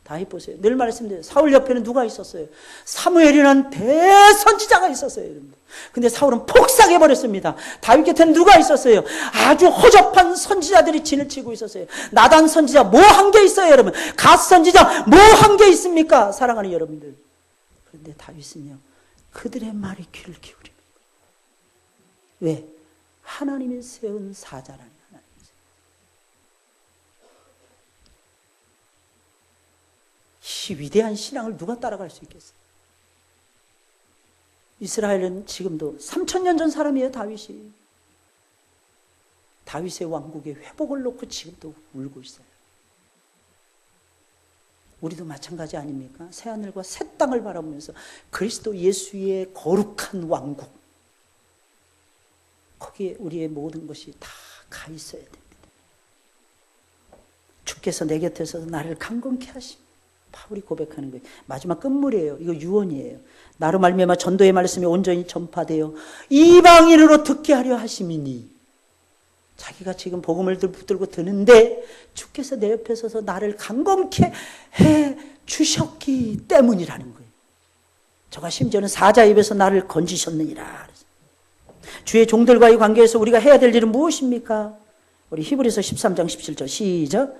다윗 보세요. 늘 말씀드려요. 사울 옆에는 누가 있었어요? 사무엘이라는 대선지자가 있었어요. 여러분. 근데 사울은 폭삭해버렸습니다. 다윗 곁에는 누가 있었어요? 아주 허접한 선지자들이 진을 치고 있었어요. 나단 선지자 뭐 한 게 있어요, 여러분? 갓 선지자 뭐 한 게 있습니까? 사랑하는 여러분들. 그런데 다윗은요, 그들의 말에 귀를 기울입니다. 왜? 하나님이 세운 사자라는 하나님이세요. 이 위대한 신앙을 누가 따라갈 수 있겠어요? 이스라엘은 지금도 3000년 전 사람이에요. 다윗이. 다윗의 왕국의 회복을 놓고 지금도 울고 있어요. 우리도 마찬가지 아닙니까? 새하늘과 새 땅을 바라보면서 그리스도 예수의 거룩한 왕국, 거기에 우리의 모든 것이 다 가 있어야 됩니다. 주께서 내 곁에서 나를 강건케 하십니다. 바울이 고백하는 거예요. 마지막 끝물이에요. 이거 유언이에요. 나로 말미암아 전도의 말씀이 온전히 전파되어 이방인으로 듣게 하려 하심이니, 자기가 지금 복음을 붙들고 드는데 주께서 내 옆에 서서 나를 강건케 해 주셨기 때문이라는 거예요. 저가 심지어는 사자 입에서 나를 건지셨느니라. 주의 종들과의 관계에서 우리가 해야 될 일은 무엇입니까? 우리 히브리서 13장 17절 시작.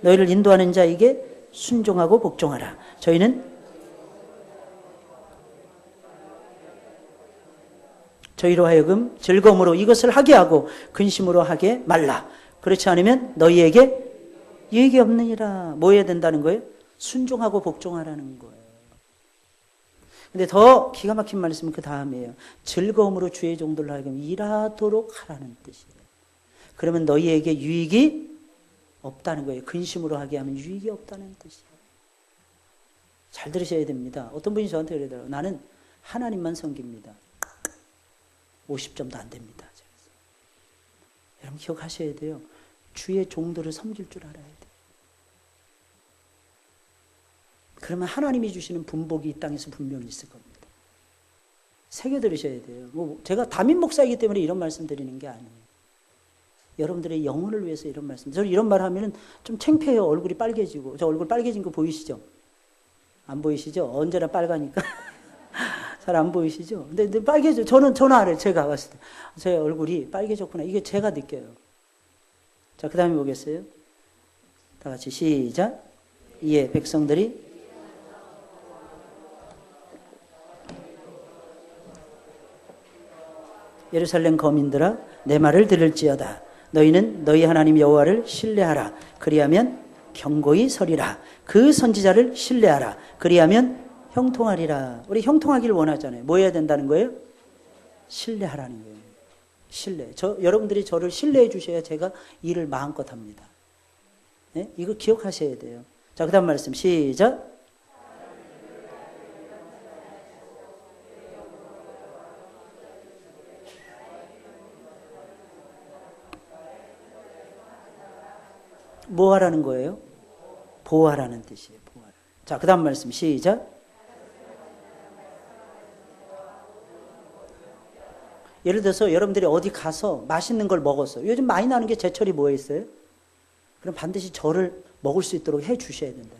너희를 인도하는 자에게 순종하고 복종하라. 저희로 하여금 즐거움으로 이것을 하게 하고 근심으로 하게 말라. 그렇지 않으면 너희에게 유익이 없느니라. 뭐 해야 된다는 거예요? 순종하고 복종하라는 거예요. 근데 더 기가 막힌 말씀은 그 다음이에요. 즐거움으로 주의 종들로 하여금 일하도록 하라는 뜻이에요. 그러면 너희에게 유익이 없다는 거예요. 근심으로 하게 하면 유익이 없다는 뜻이에요. 잘 들으셔야 됩니다. 어떤 분이 저한테 그러더라고요. 나는 하나님만 섬깁니다. 50점도 안 됩니다. 여러분 기억하셔야 돼요. 주의 종들을 섬길 줄 알아야 돼요. 그러면 하나님이 주시는 분복이 이 땅에서 분명히 있을 겁니다. 새겨 들으셔야 돼요. 제가 담임 목사이기 때문에 이런 말씀 드리는 게 아니에요. 여러분들의 영혼을 위해서 이런 말씀. 저는 이런 말 하면 좀 창피해요. 얼굴이 빨개지고. 저 얼굴 빨개진 거 보이시죠? 안 보이시죠? 언제나 빨가니까. 잘 안 보이시죠? 근데 빨개져. 저는 알아요. 제가 봤을 때. 제 얼굴이 빨개졌구나. 이게 제가 느껴요. 자, 그 다음에 보겠어요. 다 같이 시작. 이에 백성들이 예루살렘 거민들아 내 말을 들을지어다. 너희는 너희 하나님 여호와를 신뢰하라. 그리하면 경고히 서리라. 그 선지자를 신뢰하라. 그리하면 형통하리라. 우리 형통하기를 원하잖아요. 뭐 해야 된다는 거예요? 신뢰하라는 거예요. 신뢰. 여러분들이 저를 신뢰해 주셔야 제가 일을 마음껏 합니다. 네? 이거 기억하셔야 돼요. 자, 그 다음 말씀 시작. 뭐 하라는 거예요? 보호하라는 뜻이에요. 보호하라. 자, 그 다음 말씀 시작. 예를 들어서 여러분들이 어디 가서 맛있는 걸 먹었어요. 요즘 많이 나는 게 제철이 뭐에 있어요? 그럼 반드시 저를 먹을 수 있도록 해 주셔야 된다.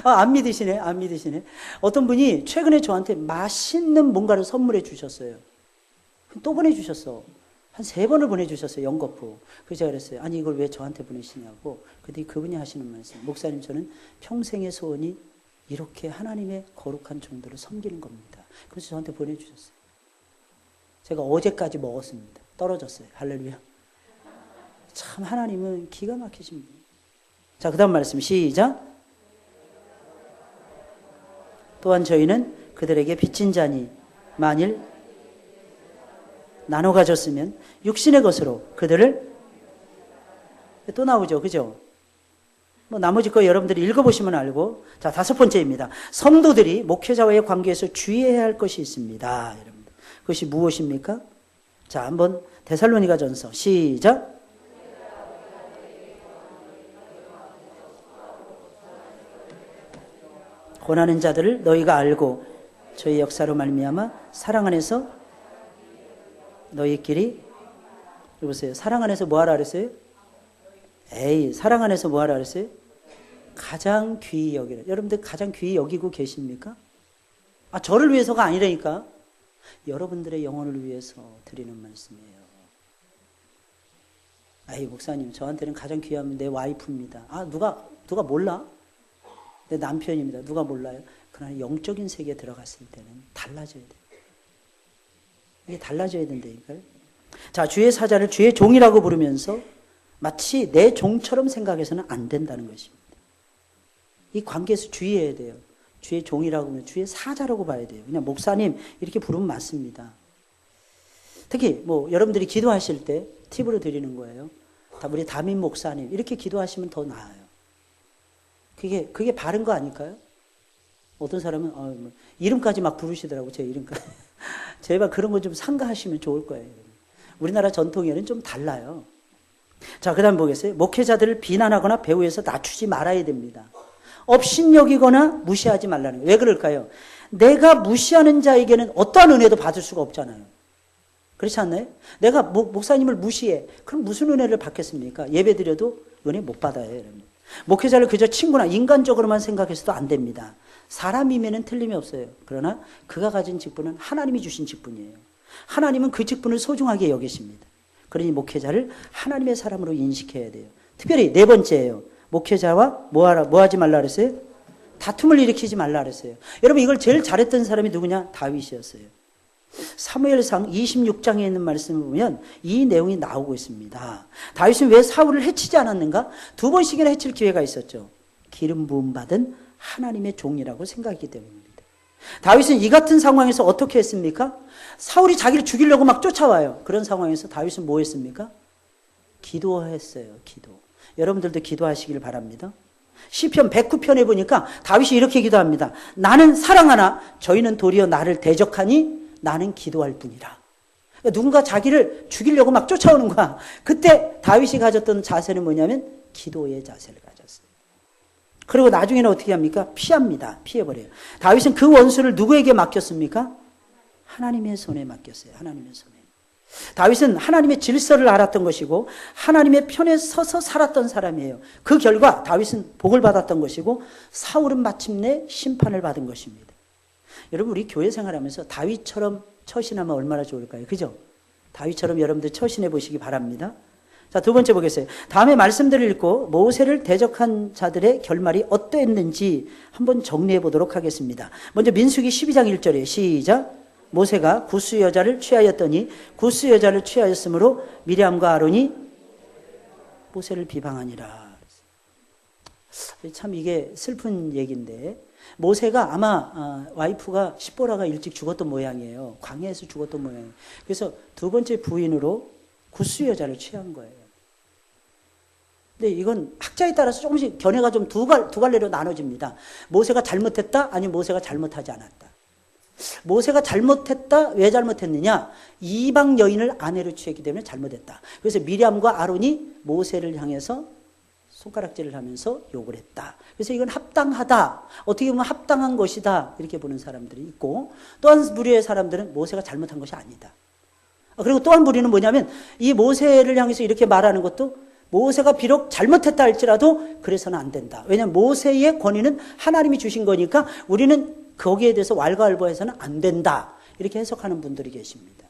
안 믿으시네. 안 믿으시네. 어떤 분이 최근에 저한테 맛있는 뭔가를 선물해 주셨어요. 또 보내주셨어. 한 3번을 보내주셨어요. 연거푸. 그래서 제가 그랬어요. 아니 이걸 왜 저한테 보내시냐고. 그랬더니 그분이 하시는 말씀. 목사님 저는 평생의 소원이 이렇게 하나님의 거룩한 종들을 섬기는 겁니다. 그래서 저한테 보내주셨어요. 제가 어제까지 먹었습니다. 떨어졌어요. 할렐루야. 참 하나님은 기가 막히십니다. 자, 그 다음 말씀 시작. 또한 저희는 그들에게 빚진 자니 만일 나눠 가졌으면 육신의 것으로 그들을 또 나오죠. 그죠? 뭐 나머지 거 여러분들이 읽어보시면 알고. 자, 5번째입니다. 성도들이 목회자와의 관계에서 주의해야 할 것이 있습니다. 여러분들. 그것이 무엇입니까? 자, 한번 데살로니가 전서 시작. 권하는 자들을 너희가 알고 저희 역사로 말미암아 사랑 안에서 너희끼리 여보세요. 사랑 안에서 뭐 하라 그랬어요? 사랑 안에서 뭐 하라 그랬어요? 가장 귀히 여기라. 여러분들 가장 귀히 여기고 계십니까? 아, 저를 위해서가 아니라니까. 여러분들의 영혼을 위해서 드리는 말씀이에요. 목사님, 저한테는 가장 귀하면 내 와이프입니다. 아, 누가 몰라? 내 남편입니다. 누가 몰라요? 그러나 영적인 세계에 들어갔을 때는 달라져야 돼요. 이게 달라져야 된다니까요. 자, 주의 사자를 주의 종이라고 부르면서 마치 내 종처럼 생각해서는 안 된다는 것입니다. 이 관계에서 주의해야 돼요. 주의 종이라고 하면 주의 사자라고 봐야 돼요. 그냥 목사님 이렇게 부르면 맞습니다. 특히 뭐 여러분들이 기도하실 때 팁으로 드리는 거예요. 우리 담임 목사님 이렇게 기도하시면 더 나아요. 그게 바른 거 아닐까요? 어떤 사람은 이름까지 막 부르시더라고. 제 이름까지. 제발 그런 거 좀 삼가하시면 좋을 거예요. 우리나라 전통에는 좀 달라요. 자, 그 다음 보겠어요. 목회자들을 비난하거나 배후에서 낮추지 말아야 됩니다. 업신여기거나 무시하지 말라는 거예요. 왜 그럴까요? 내가 무시하는 자에게는 어떠한 은혜도 받을 수가 없잖아요. 그렇지 않나요? 내가 목사님을 무시해. 그럼 무슨 은혜를 받겠습니까? 예배 드려도 은혜 못 받아요. 여러분. 목회자를 그저 친구나 인간적으로만 생각해서도 안 됩니다. 사람이면은 틀림이 없어요. 그러나 그가 가진 직분은 하나님이 주신 직분이에요. 하나님은 그 직분을 소중하게 여기십니다. 그러니 목회자를 하나님의 사람으로 인식해야 돼요. 특별히 4번째예요. 목회자와 뭐 하지 말라 그랬어요? 다툼을 일으키지 말라 그랬어요. 여러분 이걸 제일 잘했던 사람이 누구냐? 다윗이었어요. 사무엘상 26장에 있는 말씀을 보면 이 내용이 나오고 있습니다. 다윗은 왜 사울을 해치지 않았는가? 2번씩이나 해칠 기회가 있었죠. 기름 부음 받은 하나님의 종이라고 생각했기 때문입니다. 다윗은 이 같은 상황에서 어떻게 했습니까? 사울이 자기를 죽이려고 막 쫓아와요. 그런 상황에서 다윗은 뭐 했습니까? 기도했어요. 기도. 여러분들도 기도하시길 바랍니다. 시편 109편에 보니까 다윗이 이렇게 기도합니다. 나는 사랑하나 저희는 도리어 나를 대적하니 나는 기도할 뿐이라. 그러니까 누군가 자기를 죽이려고 막 쫓아오는 거야. 그때 다윗이 가졌던 자세는 뭐냐면 기도의 자세를 가졌어요. 그리고 나중에는 어떻게 합니까? 피합니다. 피해버려요. 다윗은 그 원수를 누구에게 맡겼습니까? 하나님의 손에 맡겼어요. 하나님의 손에. 다윗은 하나님의 질서를 알았던 것이고 하나님의 편에 서서 살았던 사람이에요. 그 결과 다윗은 복을 받았던 것이고 사울은 마침내 심판을 받은 것입니다. 여러분 우리 교회 생활하면서 다윗처럼 처신하면 얼마나 좋을까요? 그죠? 다윗처럼 여러분들 처신해 보시기 바랍니다. 자, 두 번째 보겠어요. 다음에 말씀들을 읽고 모세를 대적한 자들의 결말이 어떠했는지 한번 정리해 보도록 하겠습니다. 먼저 민수기 12장 1절이에요. 시작. 모세가 구스 여자를 취하였더니 구스 여자를 취하였으므로 미리암과 아론이 모세를 비방하니라. 참 이게 슬픈 얘기인데 모세가 아마 와이프가 십보라가 일찍 죽었던 모양이에요. 광야에서 죽었던 모양이에요. 그래서 두 번째 부인으로 구스 여자를 취한 거예요. 근데 이건 학자에 따라서 조금씩 견해가 좀 두 갈래로 나눠집니다. 모세가 잘못했다? 아니면 모세가 잘못하지 않았다. 모세가 잘못했다. 왜 잘못했느냐? 이방 여인을 아내로 취했기 때문에 잘못했다. 그래서 미리암과 아론이 모세를 향해서 손가락질을 하면서 욕을 했다. 그래서 이건 합당하다. 어떻게 보면 합당한 것이다. 이렇게 보는 사람들이 있고 또 한 부류의 사람들은 모세가 잘못한 것이 아니다. 그리고 또 한 부류는 뭐냐면 이 모세를 향해서 이렇게 말하는 것도 모세가 비록 잘못했다 할지라도 그래서는 안 된다. 왜냐하면 모세의 권위는 하나님이 주신 거니까 우리는 거기에 대해서 왈가왈부해서는 안 된다. 이렇게 해석하는 분들이 계십니다.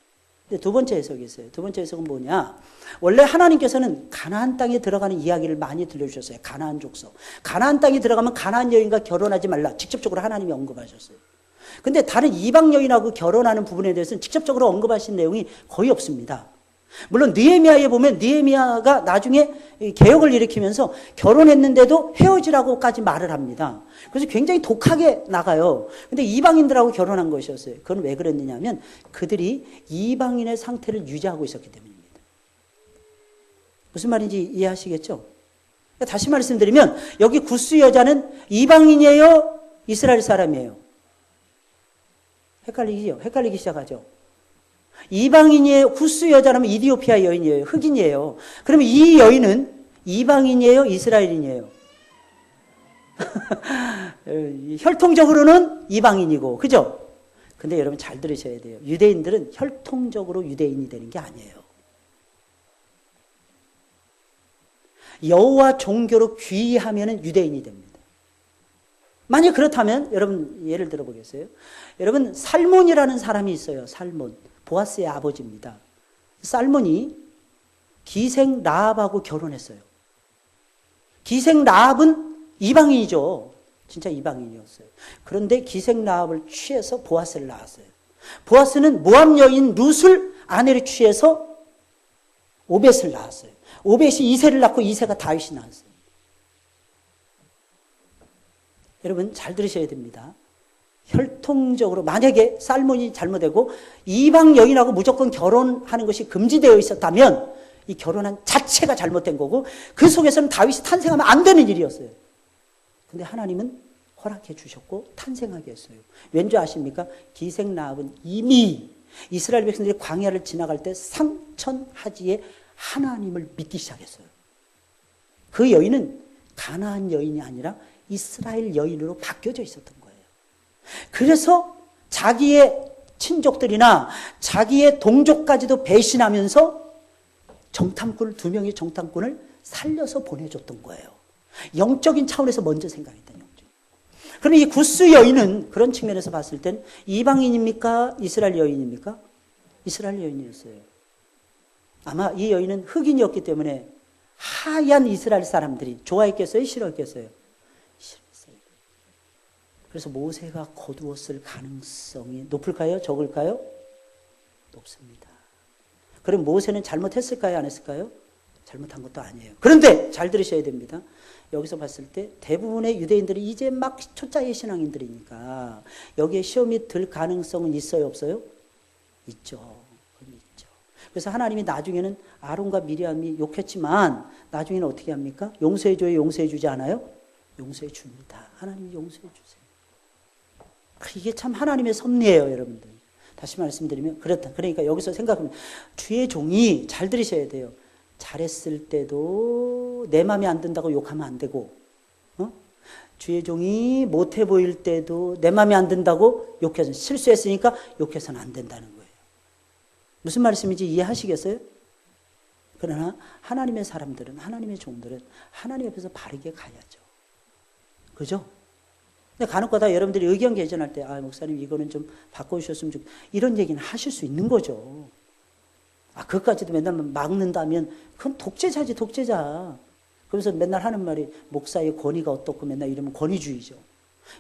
근데 두 번째 해석이 있어요. 두 번째 해석은 뭐냐? 원래 하나님께서는 가나안 땅에 들어가는 이야기를 많이 들려주셨어요. 가나안 족속. 가나안 땅에 들어가면 가나안 여인과 결혼하지 말라. 직접적으로 하나님이 언급하셨어요. 근데 다른 이방 여인하고 결혼하는 부분에 대해서는 직접적으로 언급하신 내용이 거의 없습니다. 물론 느헤미야에 보면 느헤미야가 나중에 개혁을 일으키면서 결혼했는데도 헤어지라고까지 말을 합니다. 그래서 굉장히 독하게 나가요. 근데 이방인들하고 결혼한 것이었어요. 그건 왜 그랬느냐 하면 그들이 이방인의 상태를 유지하고 있었기 때문입니다. 무슨 말인지 이해하시겠죠? 다시 말씀드리면 여기 구스 여자는 이방인이에요? 이스라엘 사람이에요? 헷갈리기 시작하죠. 이방인이에요? 구스 여자라면 이디오피아 여인이에요? 흑인이에요? 그러면 이 여인은 이방인이에요? 이스라엘인이에요? 혈통적으로는 이방인이고, 그죠? 근데 여러분 잘 들으셔야 돼요. 유대인들은 혈통적으로 유대인이 되는 게 아니에요. 여호와 종교로 귀의하면 유대인이 됩니다. 만약 그렇다면 여러분 예를 들어 보겠어요? 여러분 살몬이라는 사람이 있어요. 살몬. 보아스의 아버지입니다. 살몬이 기생 라합하고 결혼했어요. 기생 라합은 이방인이죠. 진짜 이방인이었어요. 그런데 기생 라합을 취해서 보아스를 낳았어요. 보아스는 모압 여인 룻을 아내로 취해서 오벳을 낳았어요. 오벳이 이새를 낳고 이새가 다윗이 낳았어요. 여러분 잘 들으셔야 됩니다. 혈통적으로 만약에 살몬이 잘못되고 이방 여인하고 무조건 결혼하는 것이 금지되어 있었다면 이 결혼한 자체가 잘못된 거고 그 속에서는 다윗이 탄생하면 안 되는 일이었어요. 근데 하나님은 허락해 주셨고 탄생하게 했어요. 왠지 아십니까? 기생 라합은 이미 이스라엘 백성들이 광야를 지나갈 때 상천하지에 하나님을 믿기 시작했어요. 그 여인은 가나안 여인이 아니라 이스라엘 여인으로 바뀌어져 있었던 거예요. 그래서 자기의 친족들이나 자기의 동족까지도 배신하면서 정탐꾼을 두 명의 정탐꾼을 살려서 보내줬던 거예요. 영적인 차원에서 먼저 생각했던 영적. 그럼 이 구스 여인은 그런 측면에서 봤을 땐 이방인입니까? 이스라엘 여인입니까? 이스라엘 여인이었어요. 아마 이 여인은 흑인이었기 때문에 하얀 이스라엘 사람들이 좋아했겠어요? 싫어했겠어요? 그래서 모세가 거두었을 가능성이 높을까요? 적을까요? 높습니다. 그럼 모세는 잘못했을까요? 안 했을까요? 잘못한 것도 아니에요. 그런데 잘 들으셔야 됩니다. 여기서 봤을 때 대부분의 유대인들이 이제 막 초짜의 신앙인들이니까 여기에 시험이 들 가능성은 있어요? 없어요? 있죠. 있죠. 그래서 하나님이 나중에는 아론과 미리암이 욕했지만 나중에는 어떻게 합니까? 용서해줘요? 용서해주지 않아요? 용서해줍니다. 하나님이 용서해주세요. 이게 참 하나님의 섭리예요, 여러분들. 다시 말씀드리면 그렇다. 그러니까 여기서 생각하면 주의 종이 잘 들으셔야 돼요. 잘했을 때도 내 마음에 안 든다고 욕하면 안 되고, 주의 종이 못해 보일 때도 내 마음에 안 든다고 욕해서 실수했으니까 욕해서는 안 된다는 거예요. 무슨 말씀인지 이해하시겠어요? 그러나 하나님의 사람들은 하나님의 종들은 하나님 앞에서 바르게 가야죠. 그죠? 근데 간혹가다 여러분들이 의견 개진할 때, 아, 목사님 이거는 좀 바꿔주셨으면 좋겠다. 이런 얘기는 하실 수 있는 거죠. 아, 그것까지도 맨날 막는다면 그건 독재자지, 독재자. 그래서 맨날 하는 말이 목사의 권위가 어떻고 맨날 이러면 권위주의죠.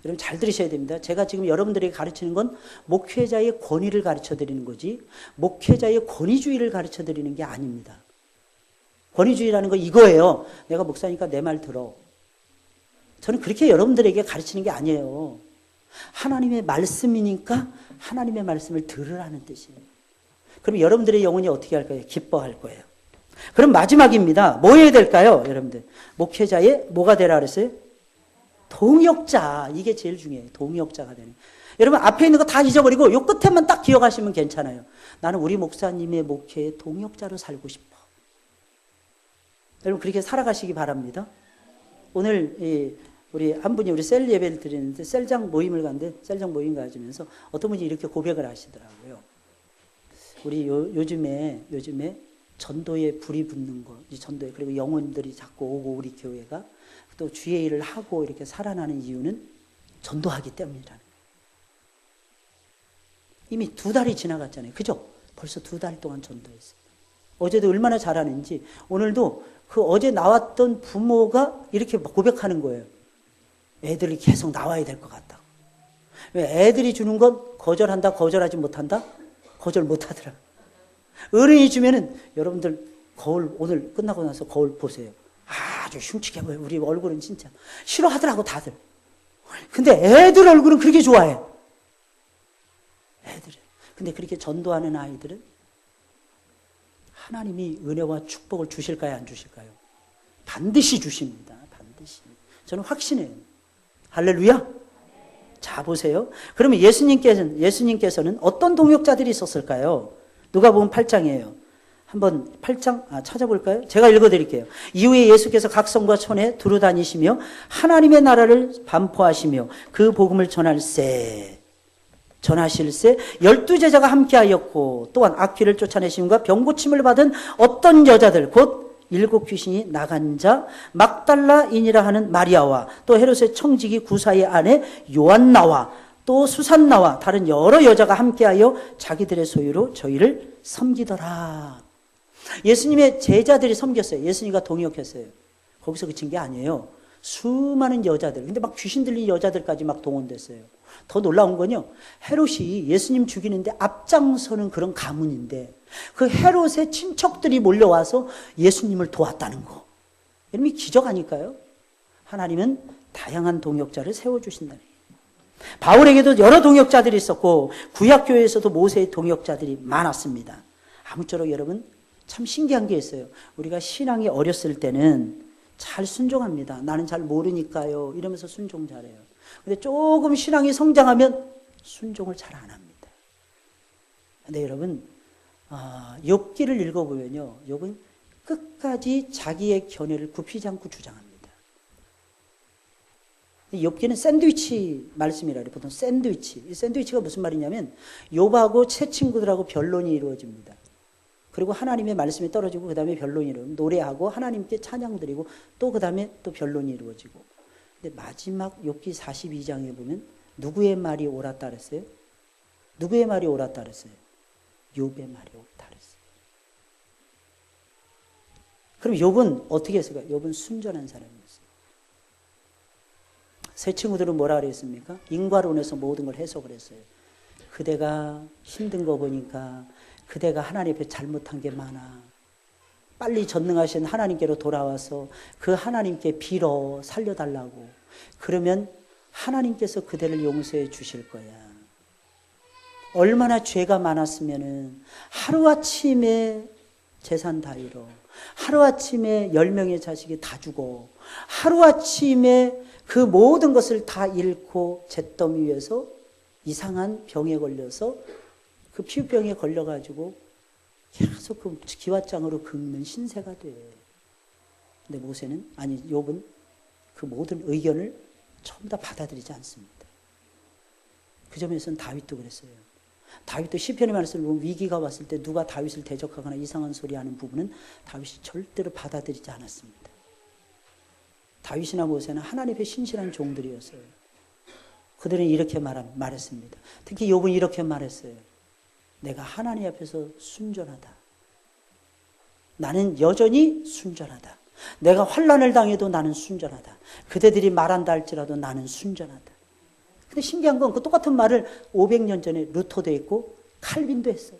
여러분 잘 들으셔야 됩니다. 제가 지금 여러분들에게 가르치는 건 목회자의 권위를 가르쳐 드리는 거지 목회자의 권위주의를 가르쳐 드리는 게 아닙니다. 권위주의라는 건 이거예요. 내가 목사니까 내 말 들어. 저는 그렇게 여러분들에게 가르치는 게 아니에요. 하나님의 말씀이니까 하나님의 말씀을 들으라는 뜻이에요. 그럼 여러분들의 영혼이 어떻게 할 거예요? 기뻐할 거예요. 그럼 마지막입니다. 뭐 해야 될까요? 여러분들 목회자의 뭐가 되라 그랬어요? 동역자. 이게 제일 중요해요. 동역자가 되는. 여러분 앞에 있는 거 다 잊어버리고 요 끝에만 딱 기억하시면 괜찮아요. 나는 우리 목사님의 목회의 동역자로 살고 싶어. 여러분 그렇게 살아가시기 바랍니다. 오늘 우리 한 분이 우리 셀 예배를 드리는데 셀장 모임을 갔는데 셀장 모임 가지면서 어떤 분이 이렇게 고백을 하시더라고요. 우리 요즘에 전도에 불이 붙는 거, 전도에 그리고 영혼들이 자꾸 오고 우리 교회가 또 주의 일을 하고 이렇게 살아나는 이유는 전도하기 때문이라는 거예요. 이미 2달이 지나갔잖아요. 그죠? 벌써 2달 동안 전도했어요. 어제도 얼마나 잘하는지 오늘도 그 어제 나왔던 부모가 이렇게 고백하는 거예요. 애들이 계속 나와야 될 것 같다고. 왜 애들이 주는 건 거절한다, 거절하지 못한다? 거절 못하더라. 어른이 주면은 여러분들 거울 오늘 끝나고 나서 거울 보세요. 아주 흉측해 보여요. 우리 얼굴은 진짜 싫어하더라고 다들. 근데 애들 얼굴은 그렇게 좋아해. 애들은. 근데 그렇게 전도하는 아이들은 하나님이 은혜와 축복을 주실까요? 안 주실까요? 반드시 주십니다. 반드시. 저는 확신해요. 할렐루야. 자 보세요. 그러면 예수님께서는 어떤 동역자들이 있었을까요? 누가복음 8장이에요. 한번 8장 찾아볼까요? 제가 읽어드릴게요. 이후에 예수께서 각 성과 촌에 두루 다니시며 하나님의 나라를 반포하시며 그 복음을 전하실세 12제자가 함께하였고 또한 악귀를 쫓아내심과 병고침을 받은 어떤 여자들 곧 7 귀신이 나간 자 막달라인이라 하는 마리아와 또 헤롯의 청지기 구사의 아내 요한나와 또 수산나와 다른 여러 여자가 함께하여 자기들의 소유로 저희를 섬기더라. 예수님의 제자들이 섬겼어요. 예수님과 동역했어요. 거기서 그친 게 아니에요. 수많은 여자들. 근데 막 귀신 들린 여자들까지 막 동원됐어요. 더 놀라운 건요. 헤롯이 예수님 죽이는데 앞장서는 그런 가문인데 그 헤롯의 친척들이 몰려와서 예수님을 도왔다는 거. 이름이 기적 아닐까요? 하나님은 다양한 동역자를 세워주신다는 거예요. 바울에게도 여러 동역자들이 있었고 구약교회에서도 모세의 동역자들이 많았습니다. 아무쪼록 여러분 참 신기한 게 있어요. 우리가 신앙이 어렸을 때는 잘 순종합니다. 나는 잘 모르니까요. 이러면서 순종 잘해요. 근데 조금 신앙이 성장하면 순종을 잘 안 합니다. 근데 여러분 욥기를 읽어보면요. 욥은 끝까지 자기의 견해를 굽히지 않고 주장합니다. 욥기는 샌드위치 말씀이라 그래요. 보통 샌드위치. 이 샌드위치가 무슨 말이냐면 욥하고 새 친구들하고 변론이 이루어집니다. 그리고 하나님의 말씀이 떨어지고 그 다음에 변론이 이루어지고 노래하고 하나님께 찬양 드리고 또 그 다음에 또 변론이 이루어지고 근데 마지막 욥기 42장에 보면 누구의 말이 옳았다 그랬어요? 누구의 말이 옳았다 그랬어요? 욥의 말이 옳다 그랬어요. 그럼 욥은 어떻게 했을까요? 욥은 순전한 사람이었어요. 새 친구들은 뭐라 그랬습니까? 인과론에서 모든 걸 해석을 했어요. 그대가 힘든 거 보니까 그대가 하나님 앞에 잘못한 게 많아. 빨리 전능하신 하나님께로 돌아와서 그 하나님께 빌어 살려달라고. 그러면 하나님께서 그대를 용서해 주실 거야. 얼마나 죄가 많았으면은 하루아침에 재산 다 잃어. 하루아침에 10명의 자식이 다 죽어. 하루아침에 그 모든 것을 다 잃고 잿더미 위에서 이상한 병에 걸려서 그 피부병에 걸려가지고 계속 그 기왓장으로 긁는 신세가 돼. 근데 욥은 그 모든 의견을 전부 다 받아들이지 않습니다. 그 점에서는 다윗도 그랬어요. 다윗도 시편의 말씀을 보면 위기가 왔을 때 누가 다윗을 대적하거나 이상한 소리 하는 부분은 다윗이 절대로 받아들이지 않았습니다. 다윗이나 모세는 하나님 앞에 신실한 종들이었어요. 그들은 이렇게 말했습니다. 특히 욥은 이렇게 말했어요. 내가 하나님 앞에서 순전하다. 나는 여전히 순전하다. 내가 환난을 당해도 나는 순전하다. 그대들이 말한다 할지라도 나는 순전하다. 근데 신기한 건 그 똑같은 말을 500년 전에 루터도 했고 칼빈도 했어요.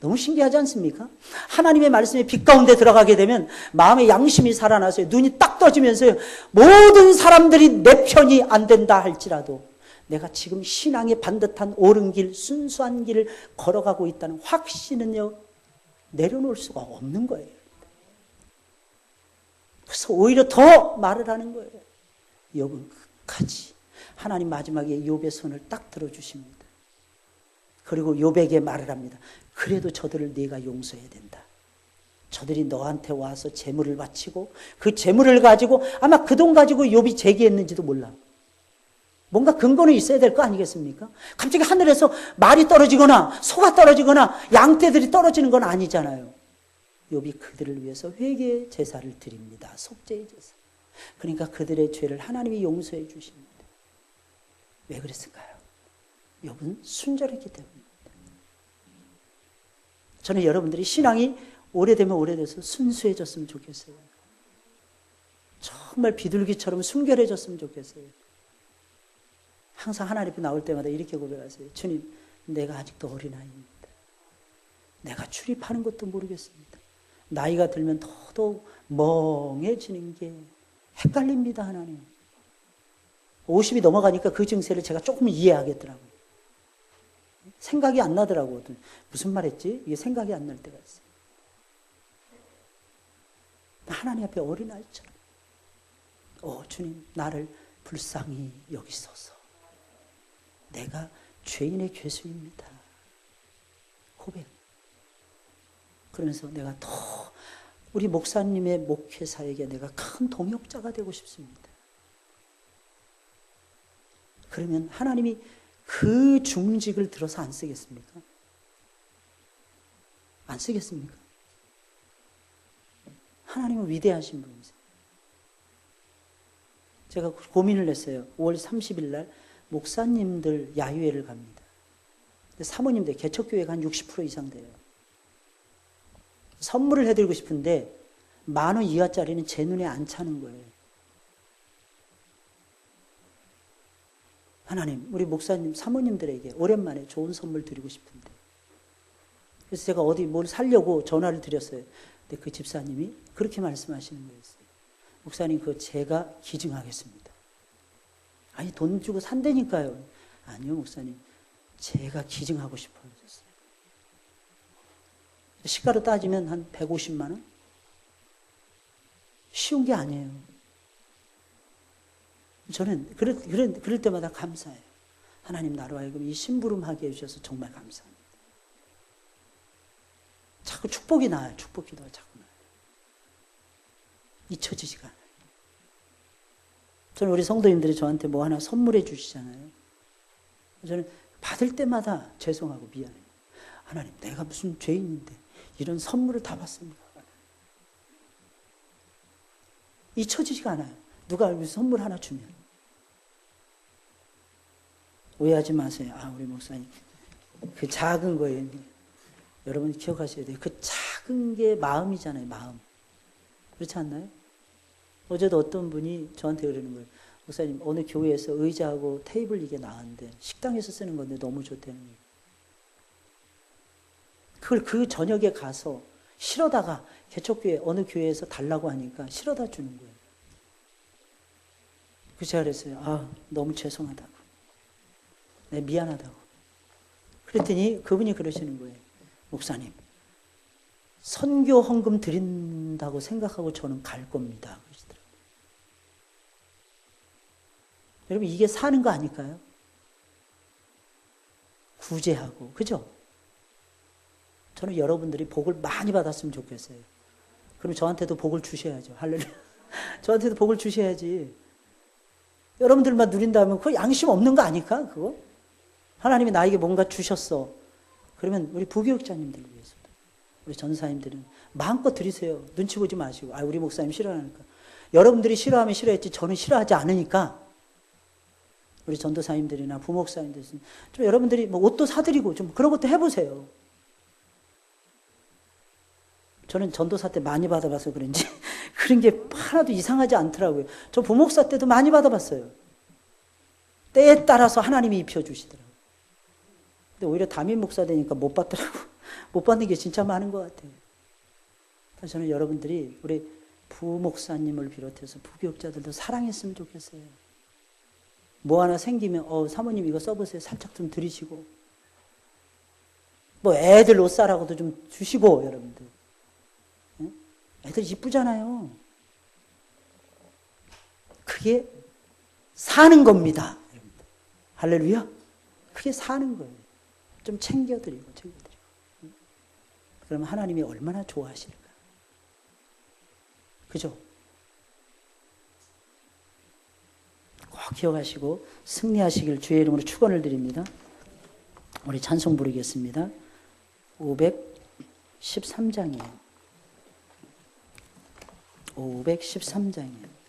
너무 신기하지 않습니까? 하나님의 말씀에 빛 가운데 들어가게 되면 마음의 양심이 살아나서요. 눈이 딱 떠지면서요. 모든 사람들이 내 편이 안 된다 할지라도 내가 지금 신앙의 반듯한 옳은 길, 순수한 길을 걸어가고 있다는 확신은요. 내려놓을 수가 없는 거예요. 그래서 오히려 더 말을 하는 거예요. 욥은 끝까지 하나님 마지막에 욥의 손을 딱 들어주십니다. 그리고 욥에게 말을 합니다. 그래도 저들을 네가 용서해야 된다. 저들이 너한테 와서 재물을 바치고 그 재물을 가지고 아마 그 돈 가지고 욥이 제기했는지도 몰라. 뭔가 근거는 있어야 될 거 아니겠습니까? 갑자기 하늘에서 말이 떨어지거나 소가 떨어지거나 양떼들이 떨어지는 건 아니잖아요. 욥이 그들을 위해서 회개의 제사를 드립니다. 속죄의 제사. 그러니까 그들의 죄를 하나님이 용서해 주십니다. 왜 그랬을까요? 욥은 순전했기 때문입니다. 저는 여러분들이 신앙이 오래되면 오래돼서 순수해졌으면 좋겠어요. 정말 비둘기처럼 순결해졌으면 좋겠어요. 항상 하나님 앞에 나올 때마다 이렇게 고백하세요. 주님, 내가 아직도 어린아이입니다. 내가 출입하는 것도 모르겠습니다. 나이가 들면 더더욱 멍해지는 게 헷갈립니다, 하나님. 50이 넘어가니까 그 증세를 제가 조금 이해하겠더라고요. 생각이 안 나더라고요. 무슨 말 했지? 이게 생각이 안 날 때가 있어요. 하나님 앞에 어린아이처럼 주님, 나를 불쌍히 여기소서. 내가 죄인의 죄수입니다. 고백. 그러면서 내가 더 우리 목사님의 목회사에게 내가 큰 동역자가 되고 싶습니다. 그러면 하나님이 그 중직을 들어서 안 쓰겠습니까? 안 쓰겠습니까? 하나님은 위대하신 분이세요. 제가 고민을 했어요. 5월 30일 날 목사님들 야유회를 갑니다. 사모님들 개척교회가 한 60% 이상 돼요. 선물을 해드리고 싶은데 10,000원 이하짜리는 제 눈에 안 차는 거예요. 하나님, 우리 목사님, 사모님들에게 오랜만에 좋은 선물 드리고 싶은데. 그래서 제가 어디 뭘 사려고 전화를 드렸어요. 근데 그 집사님이 그렇게 말씀하시는 거였어요. 목사님, 그거 제가 기증하겠습니다. 아니, 돈 주고 산다니까요. 아니요, 목사님. 제가 기증하고 싶어요. 시가로 따지면 한 150만 원? 쉬운 게 아니에요. 저는 그럴 때마다 감사해요. 하나님 나로 하여금 이 심부름하게 해주셔서 정말 감사합니다. 자꾸 축복이 나와요. 축복 기도가 자꾸 나와요. 잊혀지지가 않아요. 저는 우리 성도님들이 저한테 뭐 하나 선물해 주시잖아요. 저는 받을 때마다 죄송하고 미안해요. 하나님, 내가 무슨 죄인인데 이런 선물을 다 받습니까? 잊혀지지가 않아요. 누가 무슨 선물 하나 주면. 오해하지 마세요. 우리 목사님. 그 작은 거예요. 여러분 기억하셔야 돼요. 그 작은 게 마음이잖아요. 마음. 그렇지 않나요? 어제도 어떤 분이 저한테 그러는 거예요. 목사님, 어느 교회에서 의자하고 테이블 이게 나왔는데 식당에서 쓰는 건데 너무 좋다는 거예요. 그걸 그 저녁에 가서 실어다가 개척교회 어느 교회에서 달라고 하니까 실어다 주는 거예요. 그래서 제가 그랬어요. 너무 죄송하다고. 네, 미안하다고. 그랬더니 그분이 그러시는 거예요. 목사님, 선교 헌금 드린다고 생각하고 저는 갈 겁니다. 그러시더라고요. 여러분, 이게 사는 거 아닐까요? 구제하고, 그죠? 저는 여러분들이 복을 많이 받았으면 좋겠어요. 그럼 저한테도 복을 주셔야죠. 할렐루야. 저한테도 복을 주셔야지. 여러분들만 누린다면 그거 양심 없는 거 아닐까? 그거? 하나님이 나에게 뭔가 주셨어. 그러면 우리 부교육자님들 위해서도, 우리 전사님들은 마음껏 드리세요. 눈치 보지 마시고. 우리 목사님 싫어하니까. 여러분들이 싫어하면 싫어했지 저는 싫어하지 않으니까 우리 전도사님들이나 부목사님들 좀 여러분들이 뭐 옷도 사드리고 좀 그런 것도 해보세요. 저는 전도사 때 많이 받아봐서 그런지 그런 게 하나도 이상하지 않더라고요. 저 부목사 때도 많이 받아봤어요. 때에 따라서 하나님이 입혀주시더라고요. 근데 오히려 담임 목사 되니까 못 받더라고요. 못 받는 게 진짜 많은 것 같아요. 그래서 저는 여러분들이 우리 부목사님을 비롯해서 부교육자들도 사랑했으면 좋겠어요. 뭐 하나 생기면 사모님 이거 써보세요. 살짝 좀 드리시고 뭐 애들 옷 사라고도 좀 주시고 여러분들. 애들 이쁘잖아요. 그게 사는 겁니다. 여러분들. 할렐루야. 그게 사는 거예요. 좀 챙겨드리고. 그러면 하나님이 얼마나 좋아하실까. 그죠? 꼭 기억하시고 승리하시길 주의 이름으로 축원을 드립니다. 우리 찬송 부르겠습니다. 513장이에요. 513장이에요.